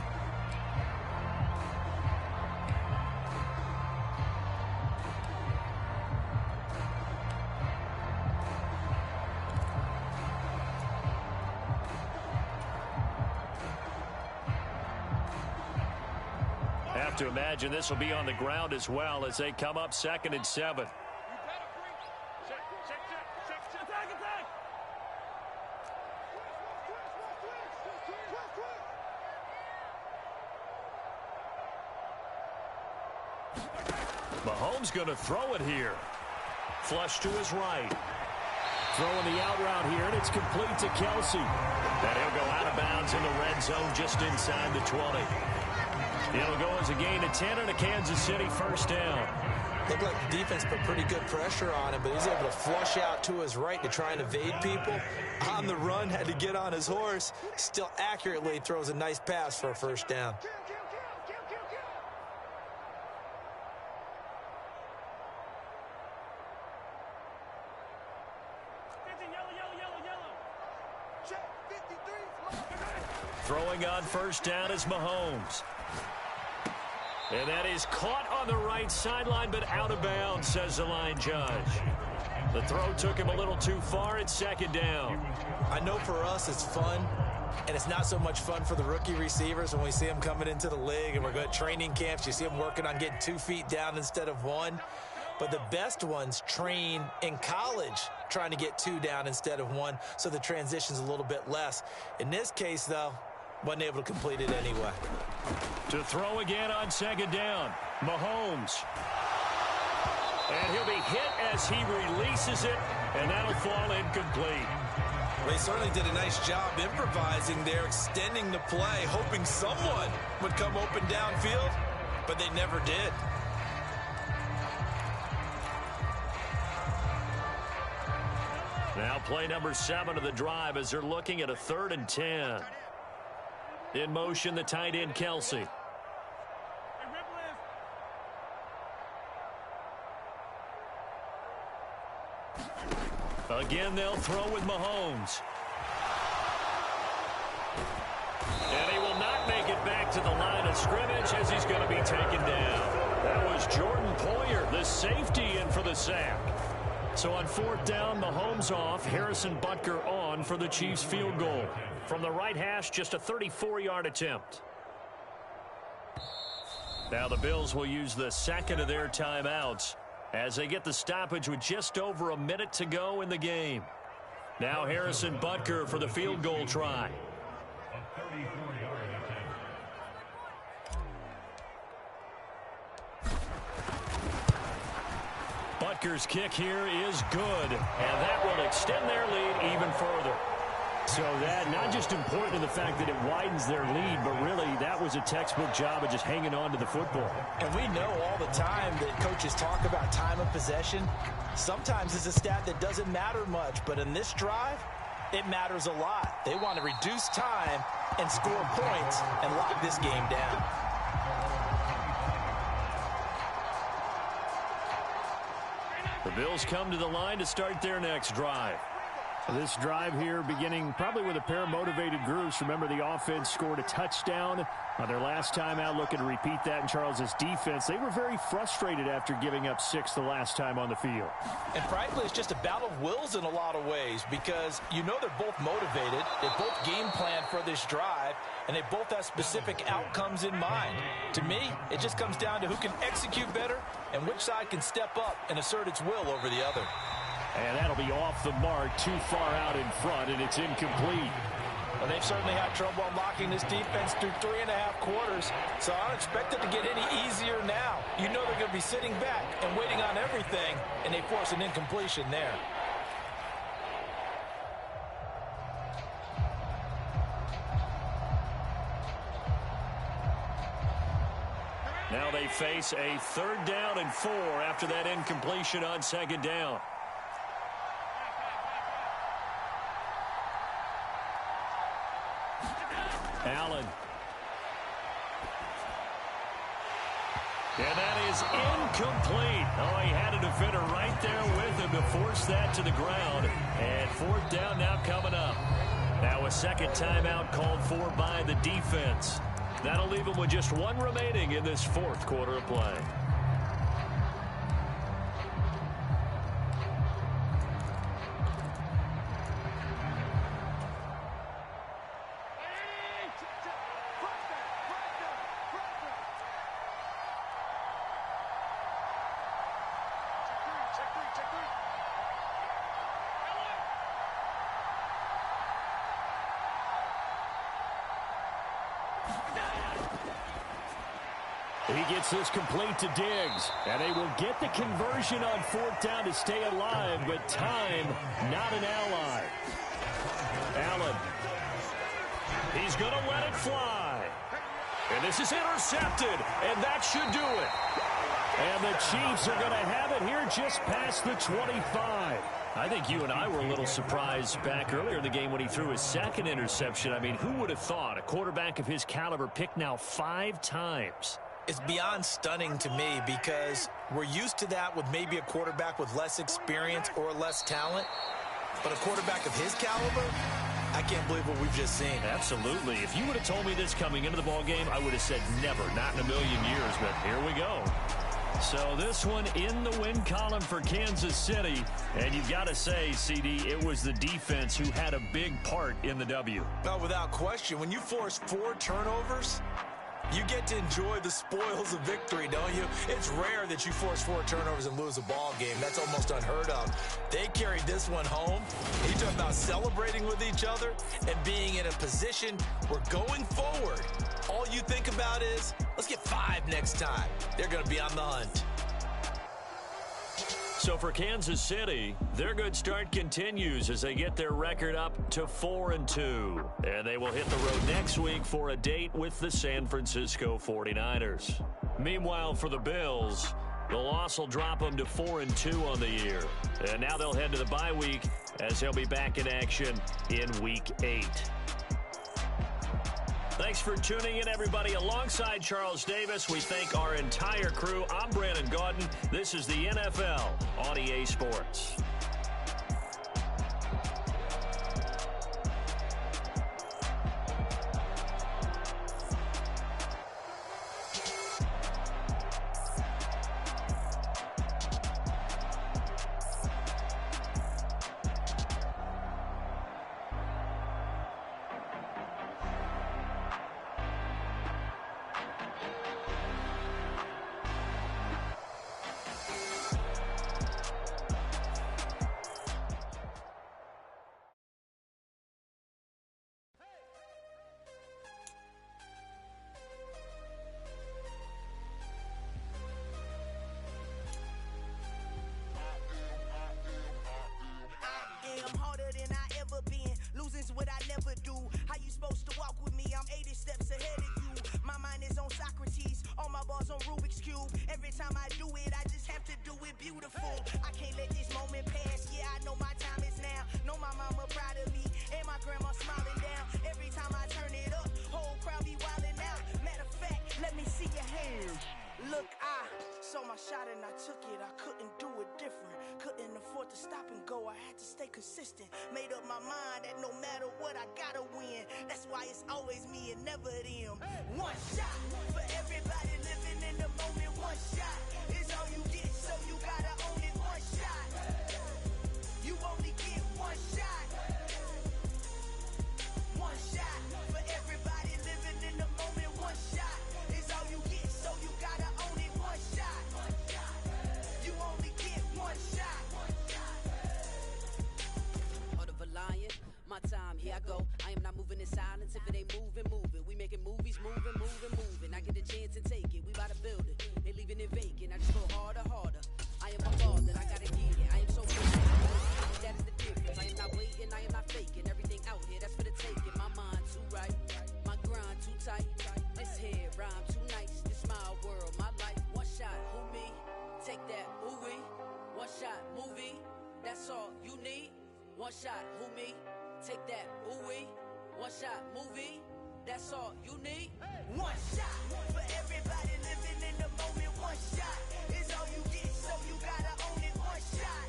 To imagine this will be on the ground as well as they come up 2nd and 7. Mahomes going to throw it here. Flush to his right. Throwing the out route here, and it's complete to Kelsey. And he'll go out of bounds in the red zone just inside the 20. It'll go as a gain of 10 and a Kansas City first down. Looked like the defense put pretty good pressure on him, but he's able to flush out to his right to try and evade people. On the run, had to get on his horse. Still accurately throws a nice pass for a first down. Throwing on first down is Mahomes. And that is caught on the right sideline, but out of bounds, says the line judge. The throw took him a little too far. It's second down. I know for us it's fun, and it's not so much fun for the rookie receivers when we see them coming into the league and we're going to training camps. You see them working on getting 2 feet down instead of 1. But the best ones train in college trying to get 2 down instead of 1, so the transition's a little bit less. In this case, though, wasn't able to complete it anyway. To throw again on second down, Mahomes. And he'll be hit as he releases it, and that'll fall incomplete. They certainly did a nice job improvising there, extending the play, hoping someone would come open downfield, but they never did. Now play number 7 of the drive as they're looking at a 3rd and 10. In motion, the tight end, Kelsey. Again, they'll throw with Mahomes. back to the line of scrimmage as he's going to be taken down. That was Jordan Poyer, the safety, in for the sack. So on 4th down, Mahomes off, Harrison Butker on for the Chiefs field goal. From the right hash, just a 34-yard attempt. Now the Bills will use the second of their timeouts as they get the stoppage with just over a minute to go in the game. Now Harrison Butker for the field goal try. Butker's kick here is good, and that will extend their lead even further. So that, not just important in the fact that it widens their lead, but really that was a textbook job of just hanging on to the football. And we know all the time that coaches talk about time of possession. Sometimes it's a stat that doesn't matter much, but in this drive, it matters a lot. They want to reduce time and score points and lock this game down. The Bills come to the line to start their next drive. This drive here beginning probably with a pair of motivated groups. Remember, the offense scored a touchdown on their last time out, looking to repeat that in Charles's defense. They were very frustrated after giving up 6 the last time on the field. And frankly, it's just a battle of wills in a lot of ways because you know they're both motivated. They both game plan for this drive, and they both have specific outcomes in mind. To me, it just comes down to who can execute better and which side can step up and assert its will over the other. And that'll be off the mark, too far out in front, and it's incomplete. Well, they've certainly had trouble unlocking this defense through 3.5 quarters, so I don't expect it to get any easier now. You know they're going to be sitting back and waiting on everything, and they force an incompletion there. Now they face a 3rd down and 4 after that incompletion on 2nd down. Allen. And that is incomplete. Oh, he had a defender right there with him to force that to the ground. And 4th down now coming up. Now a second timeout called for by the defense. That'll leave him with just 1 remaining in this 4th quarter of play. He gets this complete to Diggs, and they will get the conversion on 4th down to stay alive, but time not an ally. Allen. He's going to let it fly. And this is intercepted, and that should do it. And the Chiefs are going to have it here just past the 25. I think you and I were a little surprised back earlier in the game when he threw his 2nd interception. I mean, who would have thought a quarterback of his caliber picked now 5 times? It's beyond stunning to me because we're used to that with maybe a quarterback with less experience or less talent. But a quarterback of his caliber, I can't believe what we've just seen. Absolutely. If you would have told me this coming into the ball game, I would have said never, not in a million years. But here we go. So this one in the win column for Kansas City. And you've got to say, CD, it was the defense who had a big part in the W. No, without question. When you force 4 turnovers, you get to enjoy the spoils of victory, don't you? It's rare that you force 4 turnovers and lose a ball game. That's almost unheard of. They carried this one home. You talk about celebrating with each other and being in a position where going forward, all you think about is, let's get 5 next time. They're going to be on the hunt. So for Kansas City, their good start continues as they get their record up to 4-2. And they will hit the road next week for a date with the San Francisco 49ers. Meanwhile, for the Bills, the loss will drop them to 4-2 on the year. And now they'll head to the bye week as they'll be back in action in Week 8. Thanks for tuning in, everybody. Alongside Charles Davis, we thank our entire crew. I'm Brandon Gaudin. This is the NFL on EA Sports. Rubik's Cube. Every time I do it, I just have to do it beautiful. I can't let this moment pass. Yeah, I know my time is now. Know my mama proud of me, and my grandma smiling down. Every time I turn it up, whole crowd be wildin' out. Matter of fact, let me see your hands. Look, I saw my shot and I took it. I couldn't do it different. Couldn't afford to stop and go. I had to stay consistent. Made up my mind that no matter what, I gotta win. That's why it's always me and never them. One shot for everybody living in the moment. One shot is all you get, so you gotta own it. One shot. You only get one shot. One shot for everybody living in the moment. One shot is all you get, so you gotta own it. One shot. You only get one shot. Heart of a lion, my time, here I go. I am not moving in silence. If it ain't moving, moving. We making movies, moving, moving, moving. I get a chance and take it. We bout to build it. They leaving it vacant. I just go harder, harder. I am a ball that I gotta get it. I am so good. That is the difference. I am not waiting, I am not faking. Everything out here, that's for the taking. My mind too right, my grind too tight. This head rhyme too nice. This my world, my life. One shot, who me? Take that, ooh-wee. One shot, movie. That's all you need. One shot, who me? Take that, ooh-wee. One shot, movie. That's all you need. One shot for everybody living in the moment. One shot is all you get, so you gotta own it. One shot.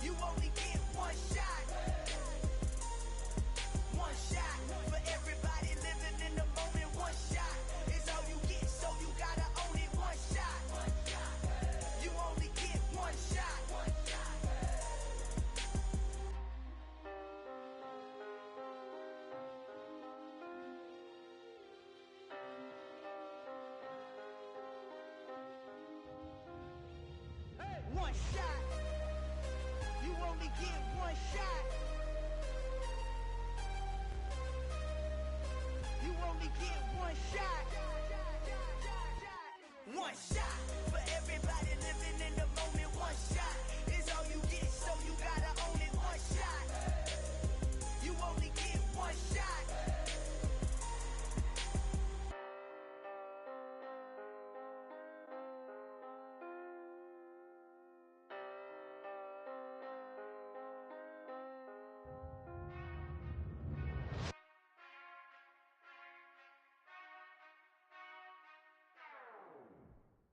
You only get one shot. One shot for everybody living in the moment. One shot is all you get, so you gotta own it. One shot. You only get one shot. One shot. You only get one shot. You only get one shot. One shot for everybody living in the moment. One shot is all you get, so you gotta own it. One shot. You only get one shot.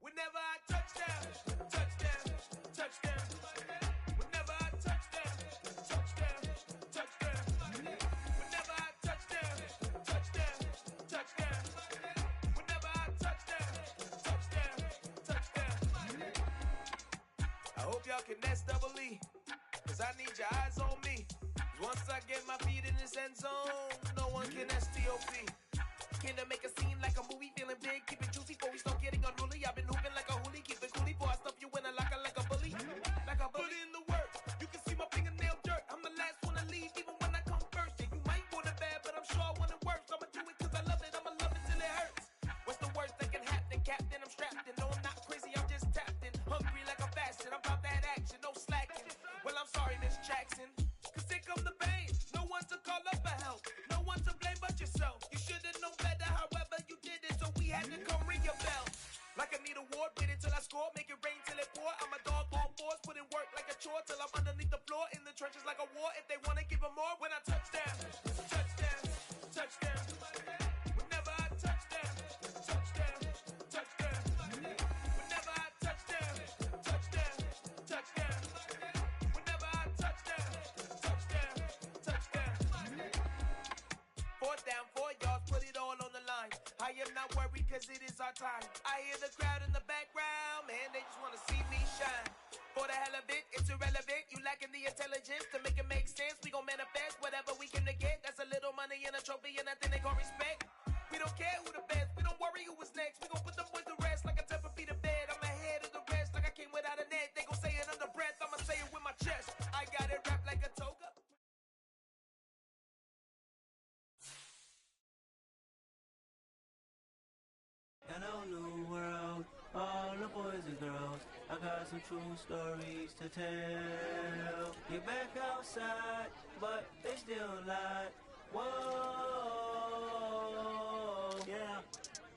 Whenever I touchdown, touchdown, touchdown. Whenever I touchdown, touchdown, touchdown. Whenever I touchdown, touchdown, touchdown. Whenever I touchdown, touchdown, touchdown. I hope y'all can double E, cause I need your eyes on me. 'Cause once I get my feet in this end zone, no one can STOP. Came to make a scene like a movie, feeling big, keep it juicy before we start getting unruly. I've been hooping like a hoolie, keep it coolie before I stuff you in a locker like a bully. Like a bully in the work, you can see my fingernail dirt. I'm the last one to leave, even when I come first. Yeah, you might want it bad, but I'm sure I want it worse. I'ma do it cause I love it, I'ma love it till it hurts. What's the worst that can happen, Captain? I'm strapped in, no I'm not crazy, I'm just tapped in. Hungry like I'm fasting, I'm about that action, no slacking. Well, I'm sorry, Miss Jackson, cause here come the pain. No one to call up for help, no one to blame but yourself. You should've known better, however you did it, so we had to come ring your bell. Like I need a ward, wait until I score, make it rain till it pour. I'm a dog on force, put in work like a chore till I'm underneath the floor, in the trenches like a war. If they wanna give them more, when I touchdown, touchdown, touchdown. Whenever I touchdown, touchdown, touchdown. Whenever I touchdown, touchdown, touchdown. Whenever I touchdown, touchdown, touchdown. Fourth down, 4 yards, put it all on the line. I am not worried cause it is our time. I hear the crowd in the background, man, they just wanna see me shine. For the hell of it, it's irrelevant. You lacking the intelligence to make it make sense. We gon' manifest whatever we came to get. That's a little money and a trophy and nothing they gon' respect. We don't care who the best, we don't worry who was next. We gon' put them boys to rest like a 10 feet of bed. I'm ahead of the rest like I came without a net. They gon' say it under breath, I'ma say it with my chest. I got it wrapped like a toga. Hello, new world, all the boys and girls. I got some true stories to tell. Get back outside, but they still lie. Whoa, yeah.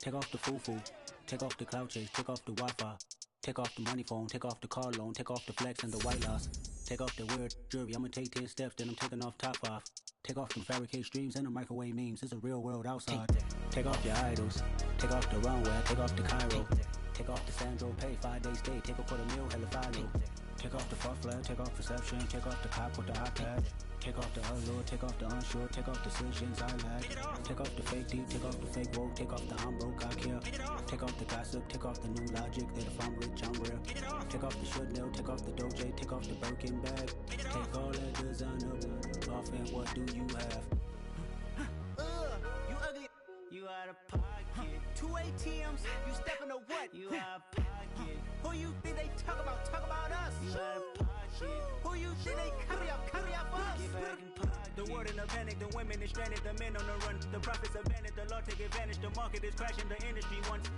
Take off the foo-foo. Take off the cloud chase. Take off the Wi-Fi. Take off the money phone. Take off the car loan. Take off the flex and the white loss. Take off the weird jewelry. I'ma take 10 steps, then I'm taking off top 5. Take off them fabricate streams and the microwave memes. It's a real world outside. Take off your idols. Take off the runway. Take off the Cairo. Take off the Sandro Pay. 5-day stay. Take a $250,000 hella follow. Take off the fuck flag. Take off perception. Take off the cop with the iPad. Take off the allure. Take off the unsure. Take off decisions I lack. Take off the fake deep. Take off the fake woke. Take off the I'm broke, I care. Take off the gossip. Take off the new logic that if I'm rich, I'm real. Take off the should know. Take off the Doja. Take off the Birkin bag. Take all that designer off and what do you have? You ugly. You out of pocket. 2 ATMs. You stepping to what? You out of pocket. Who you think they talk about? Talk about us. You out of pocket. Who you think they carry up us? Get back in pocket. The world in a panic. The women is stranded. The men on the run. The profits abandoned. The law take advantage. The market is crashing. The industry wants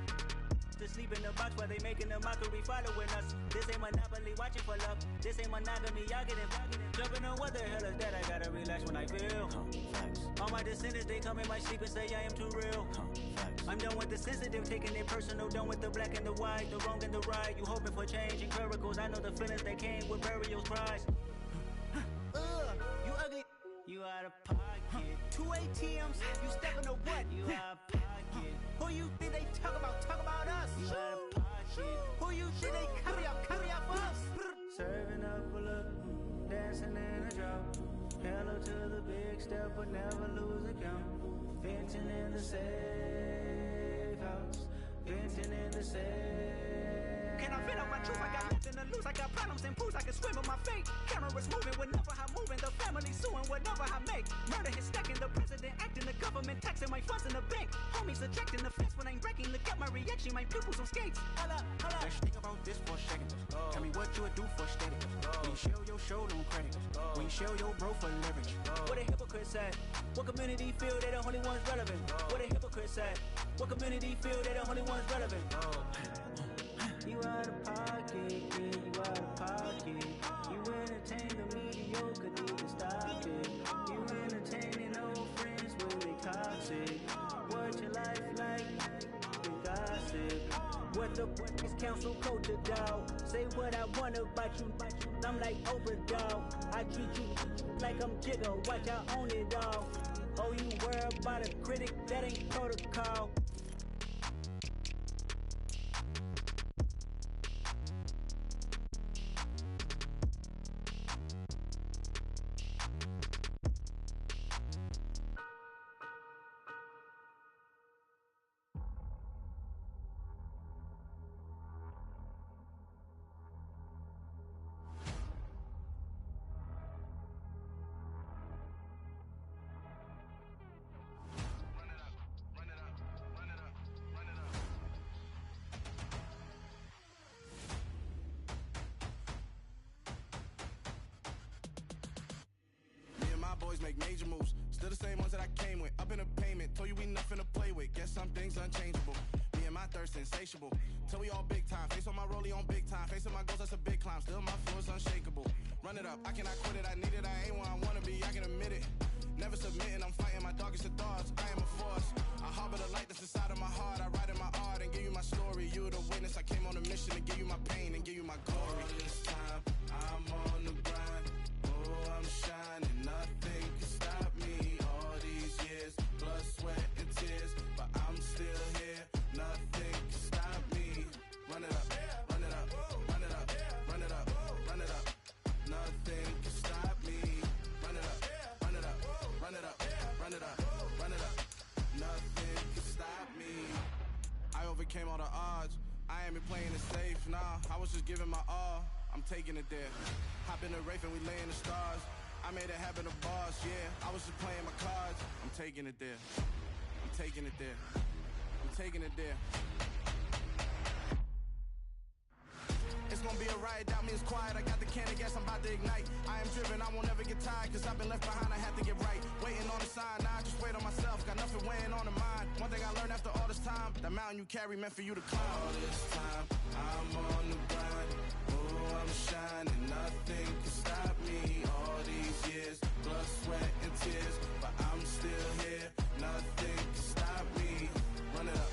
to sleep in the box while they making a mockery following us. This ain't Monopoly watching for love. This ain't monogamy, y'all getting jumping on what the hell is that? I gotta relax when I feel. All my descendants, they come in my sleep and say I am too real. I'm done with the sensitive, taking it personal. Done with the black and the white, the wrong and the right. You hoping for change and miracles. I know the feelings that came with burial cries. You ugly. You out of pocket. 2 ATMs. You stepping to what? You out of pocket. Who you think they talk about? Talk about us. You out of pocket. Who you think they carry up us? Serving up a look, dancing in a drop. Hello to the big step, but never lose a count. Venting in the safe house. Venting in the safe. Can I feel out my truth? I got nothing to lose. I got problems and pools. I can swim with my fate. Cameras moving whenever I'm moving. The family suing whatever I make. Murder is stacking. The president acting. The government taxing my funds in the bank. Homies subtracting the fence when I'm breaking. Look at my reaction. My pupils on skates. Holla. Let's think about this for a second. Tell me what you would do for status. When you show your show, don't credit. When you show your bro for leverage. What a hypocrite said. What community feel they the only ones relevant? What a hypocrite said. What community feel they the only ones relevant? You out of pocket, yeah, you out of pocket. You entertain the mediocre, need to stop it. You entertaining old friends when they toxic. What your life like? You gossip. What the is council culture, dog? Say what I want about you. I'm like overdog. I treat you like I'm Jigga. Watch I own it all. Oh, you worry about a critic? That ain't protocol. Boys make major moves, still the same ones that I came with. Up in a payment, told you we nothing to play with. Guess some things unchangeable. Me and my thirst insatiable. Till we all big time. Face on my rollie on big time. Facing my goals, that's a big climb. Still my flow is unshakable. Run it up, I cannot quit it. I need it, I ain't where I wanna be. I can admit it. Never submitting, I'm fighting my darkest of thoughts. I am a force. I harbor the light that's inside of my heart. I write in my art and give you my story. You the witness. I came on a mission to give you my pain and give you my glory. All this time, I'm on the grind. Oh, I'm shining. Nothing can stop me. All these years, blood, sweat, and tears, but I'm still here. Nothing can stop me. Run it up, run it up, run it up, run it up, run it up. Nothing can stop me. Run it up, run it up, run it up, run it up, run it up. Nothing can stop me. I overcame all the odds. I ain't been playing it safe, nah. I was just giving my all. I'm taking it there. Hop in the Wraith and we lay in the stars. I made it happen to bars, yeah. I was just playing my cards. I'm taking it there. I'm taking it there. I'm taking it there. It's gonna be a riot, doubt me it's quiet. I got the can of gas, I'm about to ignite. I am driven, I won't ever get tired, cause I've been left behind, I have to get right. Waiting on a sign, now I just wait on myself. Got nothing weighing on the mind. One thing I learned after all this time, that mountain you carry meant for you to climb. All this time, I'm on the grind. Oh, I'm shining, nothing can stop me. All these years, blood, sweat, and tears, but I'm still here. Nothing can stop me. Run it up,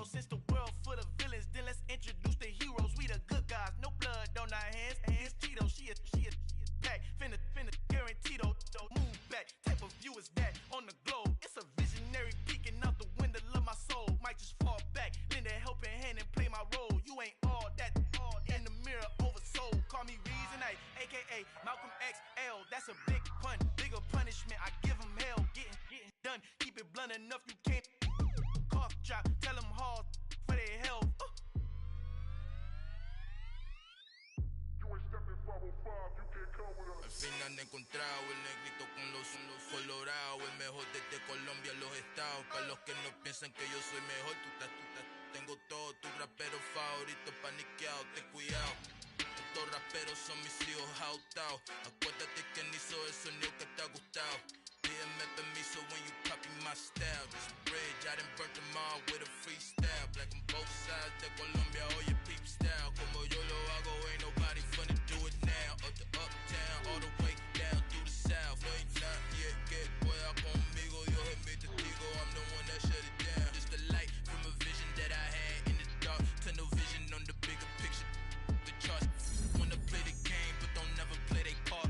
That's a big pun, bigger punishment. I give them hell, getting done. Keep it blunt enough, you can't cough drop. Tell them hard for their health. Al fin han encontrado el negrito con los colorados, el mejor desde Colombia, los estados. Para los que no piensan que yo soy mejor, tengo todo, tus raperos favoritos paniqueados, ten cuidado. Estos raperos son mis hijos jautados. Acuérdate que ni hizo el sonido que te ha gustado. Pídeme permiso when you copy my style. This bridge, I done burnt them all with a freestyle. Black on both sides de Colombia, oye peep style. Como yo lo hago, ain't nobody finna do it now. Up to uptown, all the way down through the south. No ain't not yet, que pueda conmigo. Dios es mi testigo, I'm the one that shut it down. Just the light from a vision that I had in the dark. Tunnel vision on the bigger picture. The charts wanna play the game, but don't never play their part.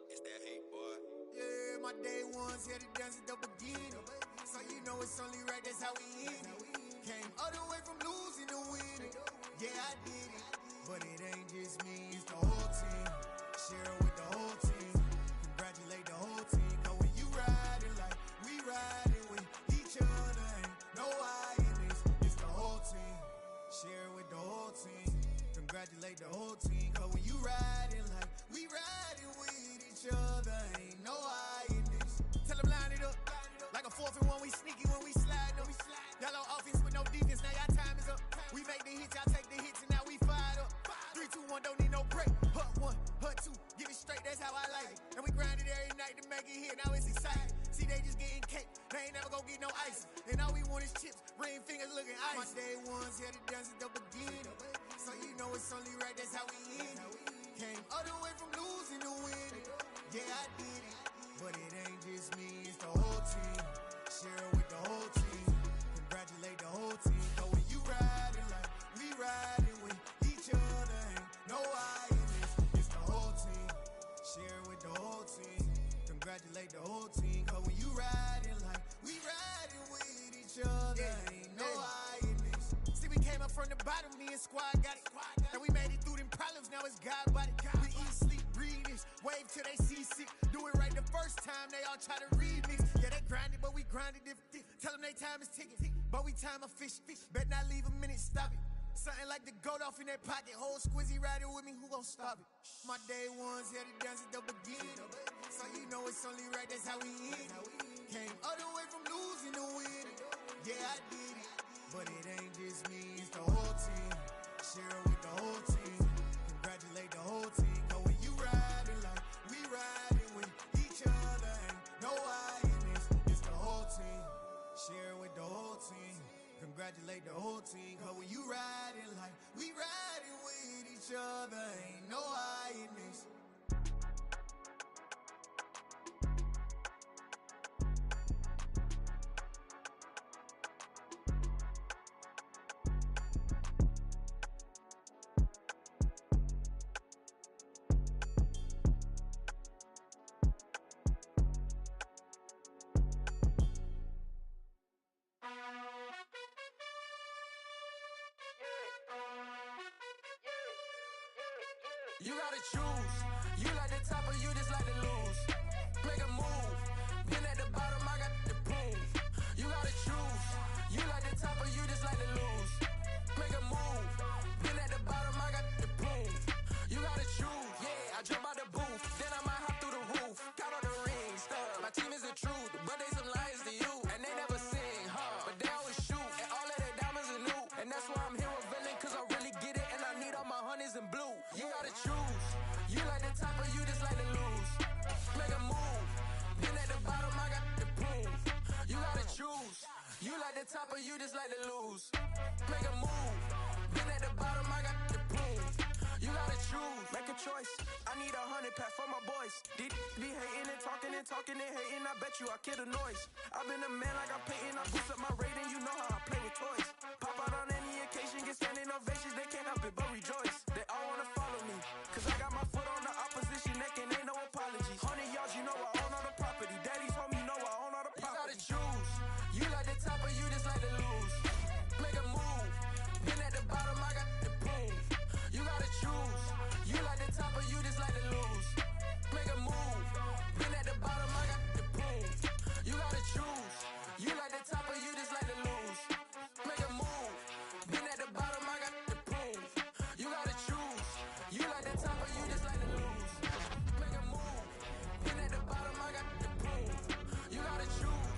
It's that hate, boy. Yeah, my day ones here to dance at the beginning. So you know it's only right, that's how we end it. Came all the way from losing to winning. Yeah, I did it. But it ain't just me, it's the whole team. Share it with the whole team. Congratulate the whole team. Cause when you riding like we riding with each other, ain't no I in this. It's the whole team. Share it with the whole team. Congratulate the whole team. Cause when you riding like we riding with each other, ain't no I in this. Tell them line it up. Like a 4th and 1, we sneaky when we slide up. Y'all on offense with no defense, now y'all time is up. We make the hits, y'all take the hits, and now we fired up. 3, 2, 1, don't need no break. Hut 1, hut 2, get it straight, that's how I like it. And we grind it every night to make it hit, now it's exciting. See, they just getting cake, they ain't never gonna get no ice. And all we want is chips, ring fingers looking ice. My day ones here to dance at the beginning. So you know it's only right, that's how we end it. Came all the way from losing to winning. Yeah, I did it. But it ain't just me, it's the whole team. Share it with the whole team. Congratulate the whole team. Cause when you riding like we riding with each other, ain't no I in this. It's the whole team. Share it with the whole team. Congratulate the whole team. Cause when you riding like we riding with each other, ain't no I in this. See, we came up from the bottom, me and squad got it. And we made it through them problems, now it's God body. We eat, sleep, breathe this, wave till they see sick. Do it right the first time, they all try to remix. Yeah, they grinded, but we grinded different. Tell them they time is ticking, but we time a fish. Bet not leave a minute, stop it. Something like the goat off in their pocket. Whole squizzy riding with me, who gon' stop it? My day ones here to dance at the beginning. So you know it's only right, that's how we end it. Came all the way from losing to winning. Yeah, I did it. But it ain't just me, it's the whole team. Share it with the whole team. Congratulate the whole team. Cause when you riding like we riding with each other, ain't no I in this. It's the whole team. Share it with the whole team. Congratulate the whole team. Cause when you riding like we riding with each other, ain't no I in this. You gotta choose. You like the top or you just like to lose. Make a move. Been at the bottom, I got the prove. You gotta choose. You like the top or you just like to lose. Make a move. Been at the bottom, I got the prove. You gotta choose. Yeah, I jump out the booth. Then I might hop through the roof. Count on the rings. My team is the truth, but they some liars to you. And they never sing, but they always shoot. And all of their diamonds are new. And that's why I'm here with villain, cause I really get it. And I need all my honeys in blue. You gotta choose. You like the top or you just like to lose. Make a move. Been at the bottom, I got the proof. You gotta choose. You like the top or you just like to lose. Make a move. Been at the bottom, I got the proof. You gotta choose. Make a choice. I need 100 pack for my boys. Be hating and talking and talking and hating. I bet you I kill the noise. I've been a man like I'm Peyton. I boost up my rating. You know how I play with toys. Pop out on any occasion, get standing ovations. They can't help it but rejoice. They all wanna follow me, cause I got my foot on the opposition neck and ain't no apologies. 100 yards, you know I own all the property. Daddy's home, you know I own all the property. You gotta choose. You like the top or you just like to lose. Make a move. Been at the bottom, I got of you just like to lose. Make a move. Been at the bottom, I got the prove. You gotta choose. You like the top of you just like to lose. Make a move. Been at the bottom, I got the prove. You gotta choose. You like the top of you just like to lose. Make a move. Been at the bottom, I got the prove. You gotta choose.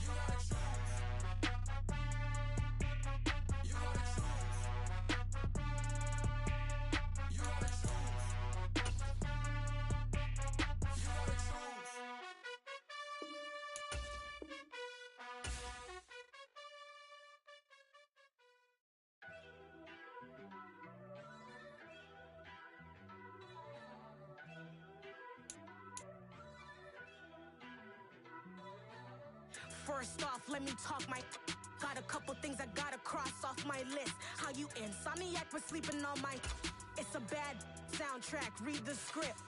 You gotta choose. You gotta choose. You gotta choose. You gotta choose. First off, let me talk my. Got a couple things I gotta cross off my list. How you insomniac for sleeping on my. It's a bad soundtrack. Read the script.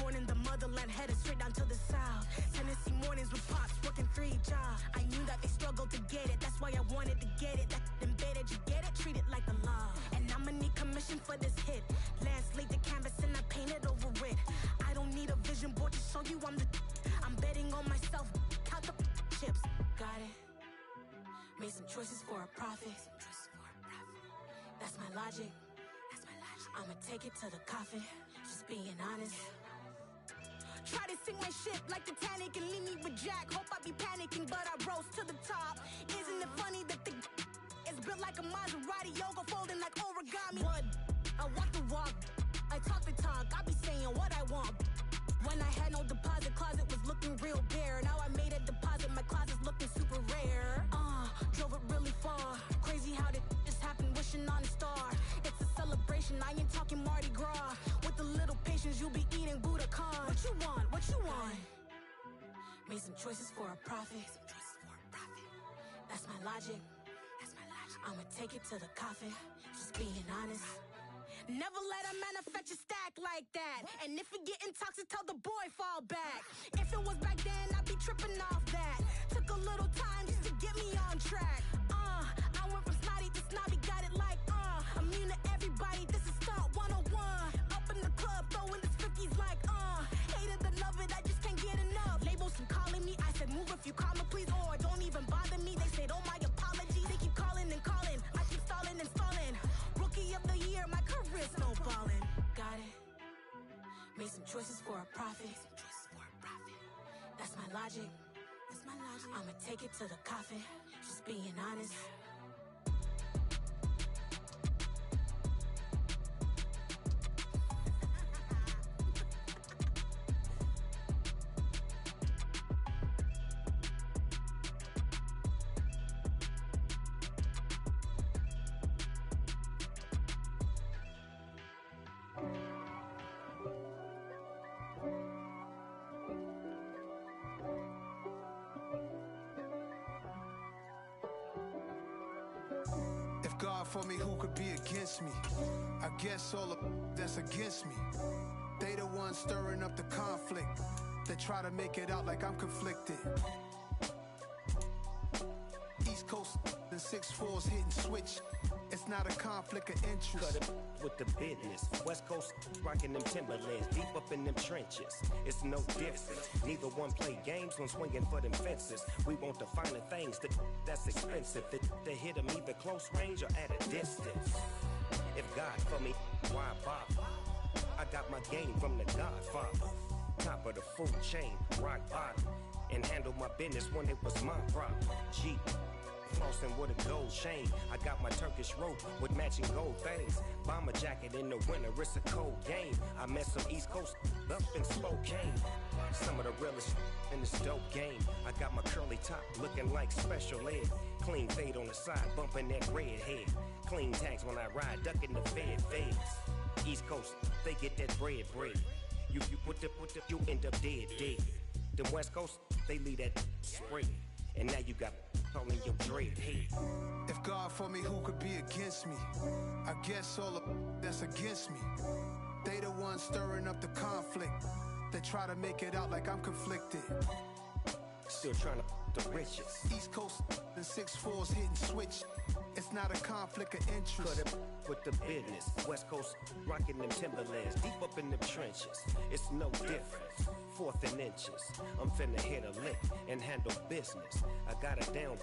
Born in the motherland, headed straight down to the south. Tennessee mornings with pops, working 3 jobs. I knew that they struggled to get it. That's why I wanted to get it. That embedded, you get it? Treat it like the law. And I'ma need commission for this hit. Lance laid the canvas and I painted over it. I don't need a vision board to show you I'm the. I'm betting on myself. Count the chips. Got it. Made some choices for a profit. That's my logic. I'ma take it to the coffin. Just being honest. Try to sink my ship like Titanic and leave me with Jack. Hope I be panicking, but I rose to the top. Isn't it funny that the is built like a Maserati, yoga folding like origami? What? I walk the walk, I talk the talk. I be saying what I want. When I had no deposit, closet was looking real bare. Now I made a deposit, my closet's looking super rare. Drove it really far. Crazy how did this happen, wishing on a star. It's a celebration, I ain't talking Mardi Gras. With a little patience, you'll be eating Budokan. What you want? What you want? Made some choices for a profit. That's my logic. I'ma take it to the coffin. Just being honest. Never let a manufacture stack like that. And if it getting toxic, tell the boy fall back. If it was back then, I'd be tripping off that. Took a little time just to get me on track. I went from snotty to snobby, got it like immune to everybody, this is stunt 101. Up in the club, throwing this 50s like hate it, love it, I just can't get enough. Labels keep calling me, I said move if you call me please, or don't even bother me. They said oh my apologies, they keep calling and calling. I keep stalling and stalling. Rookie of the year, my career snowballing. Got it. Made some choices for a profit. That's my logic. I'ma take it to the coffin. Just being honest. God for me, who could be against me? I guess all of that's against me. They the ones stirring up the conflict. They try to make it out like I'm conflicted. East Coast and 6'4's hitting switch. It's not a conflict of interest. Cut it with the business. West Coast rocking them Timberlands, deep up in them trenches. It's no difference. Neither one play games when swinging for them fences. We want the finer things that's expensive. That hit them either close range or at a distance. If God for me, why bother? I got my game from the Godfather. Top of the food chain, rock bottom. And handle my business when it was my problem. Jeep. Flossing with a gold chain. I got my Turkish rope with matching gold things. Bomber jacket in the winter, it's a cold game. I met some East Coast up in Spokane. Some of the realest in this dope game. I got my curly top looking like special ed. Clean fade on the side, bumping that red head. Clean tags when I ride, ducking the feds. East Coast, they get that bread. You you end up dead. Them West Coast, they leave that spray. And now you got calling your dread head. If God for me, who could be against me? I guess all of that's against me. They the ones stirring up the conflict. They try to make it out like I'm conflicted. Still trying to the riches. East Coast and 6'4's hitting switch. It's not a conflict of interest. Cut with the business. West Coast rocking them Timberlands. Deep up in them trenches. It's no different. Fourth and inches. I'm finna hit a lick and handle business. I got her down.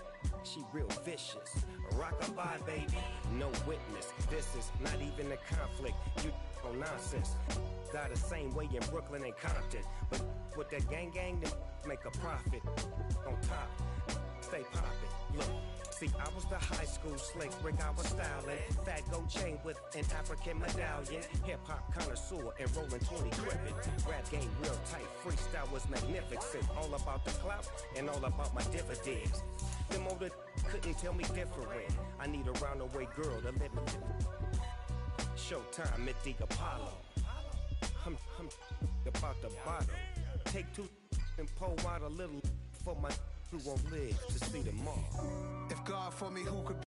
She real vicious. Rock-a-bye, baby. No witness. This is not even a conflict. You on nonsense. Got the same way in Brooklyn and Compton. But with that gang, then make a profit. On top. Stay poppin'. Look. See, I was the high school slick Rick, I was styling. Fat gold chain with an African medallion. Hip-hop connoisseur and rolling 20 cribbin'. Rap game real tight, freestyle was magnificent. All about the clout and all about my dividends. Them older couldn't tell me different. I need a roundaway girl to live with. Showtime at the Apollo. I'm about the bottom. Take two and pour out a little for my who won't live to see tomorrow. If God for me, who could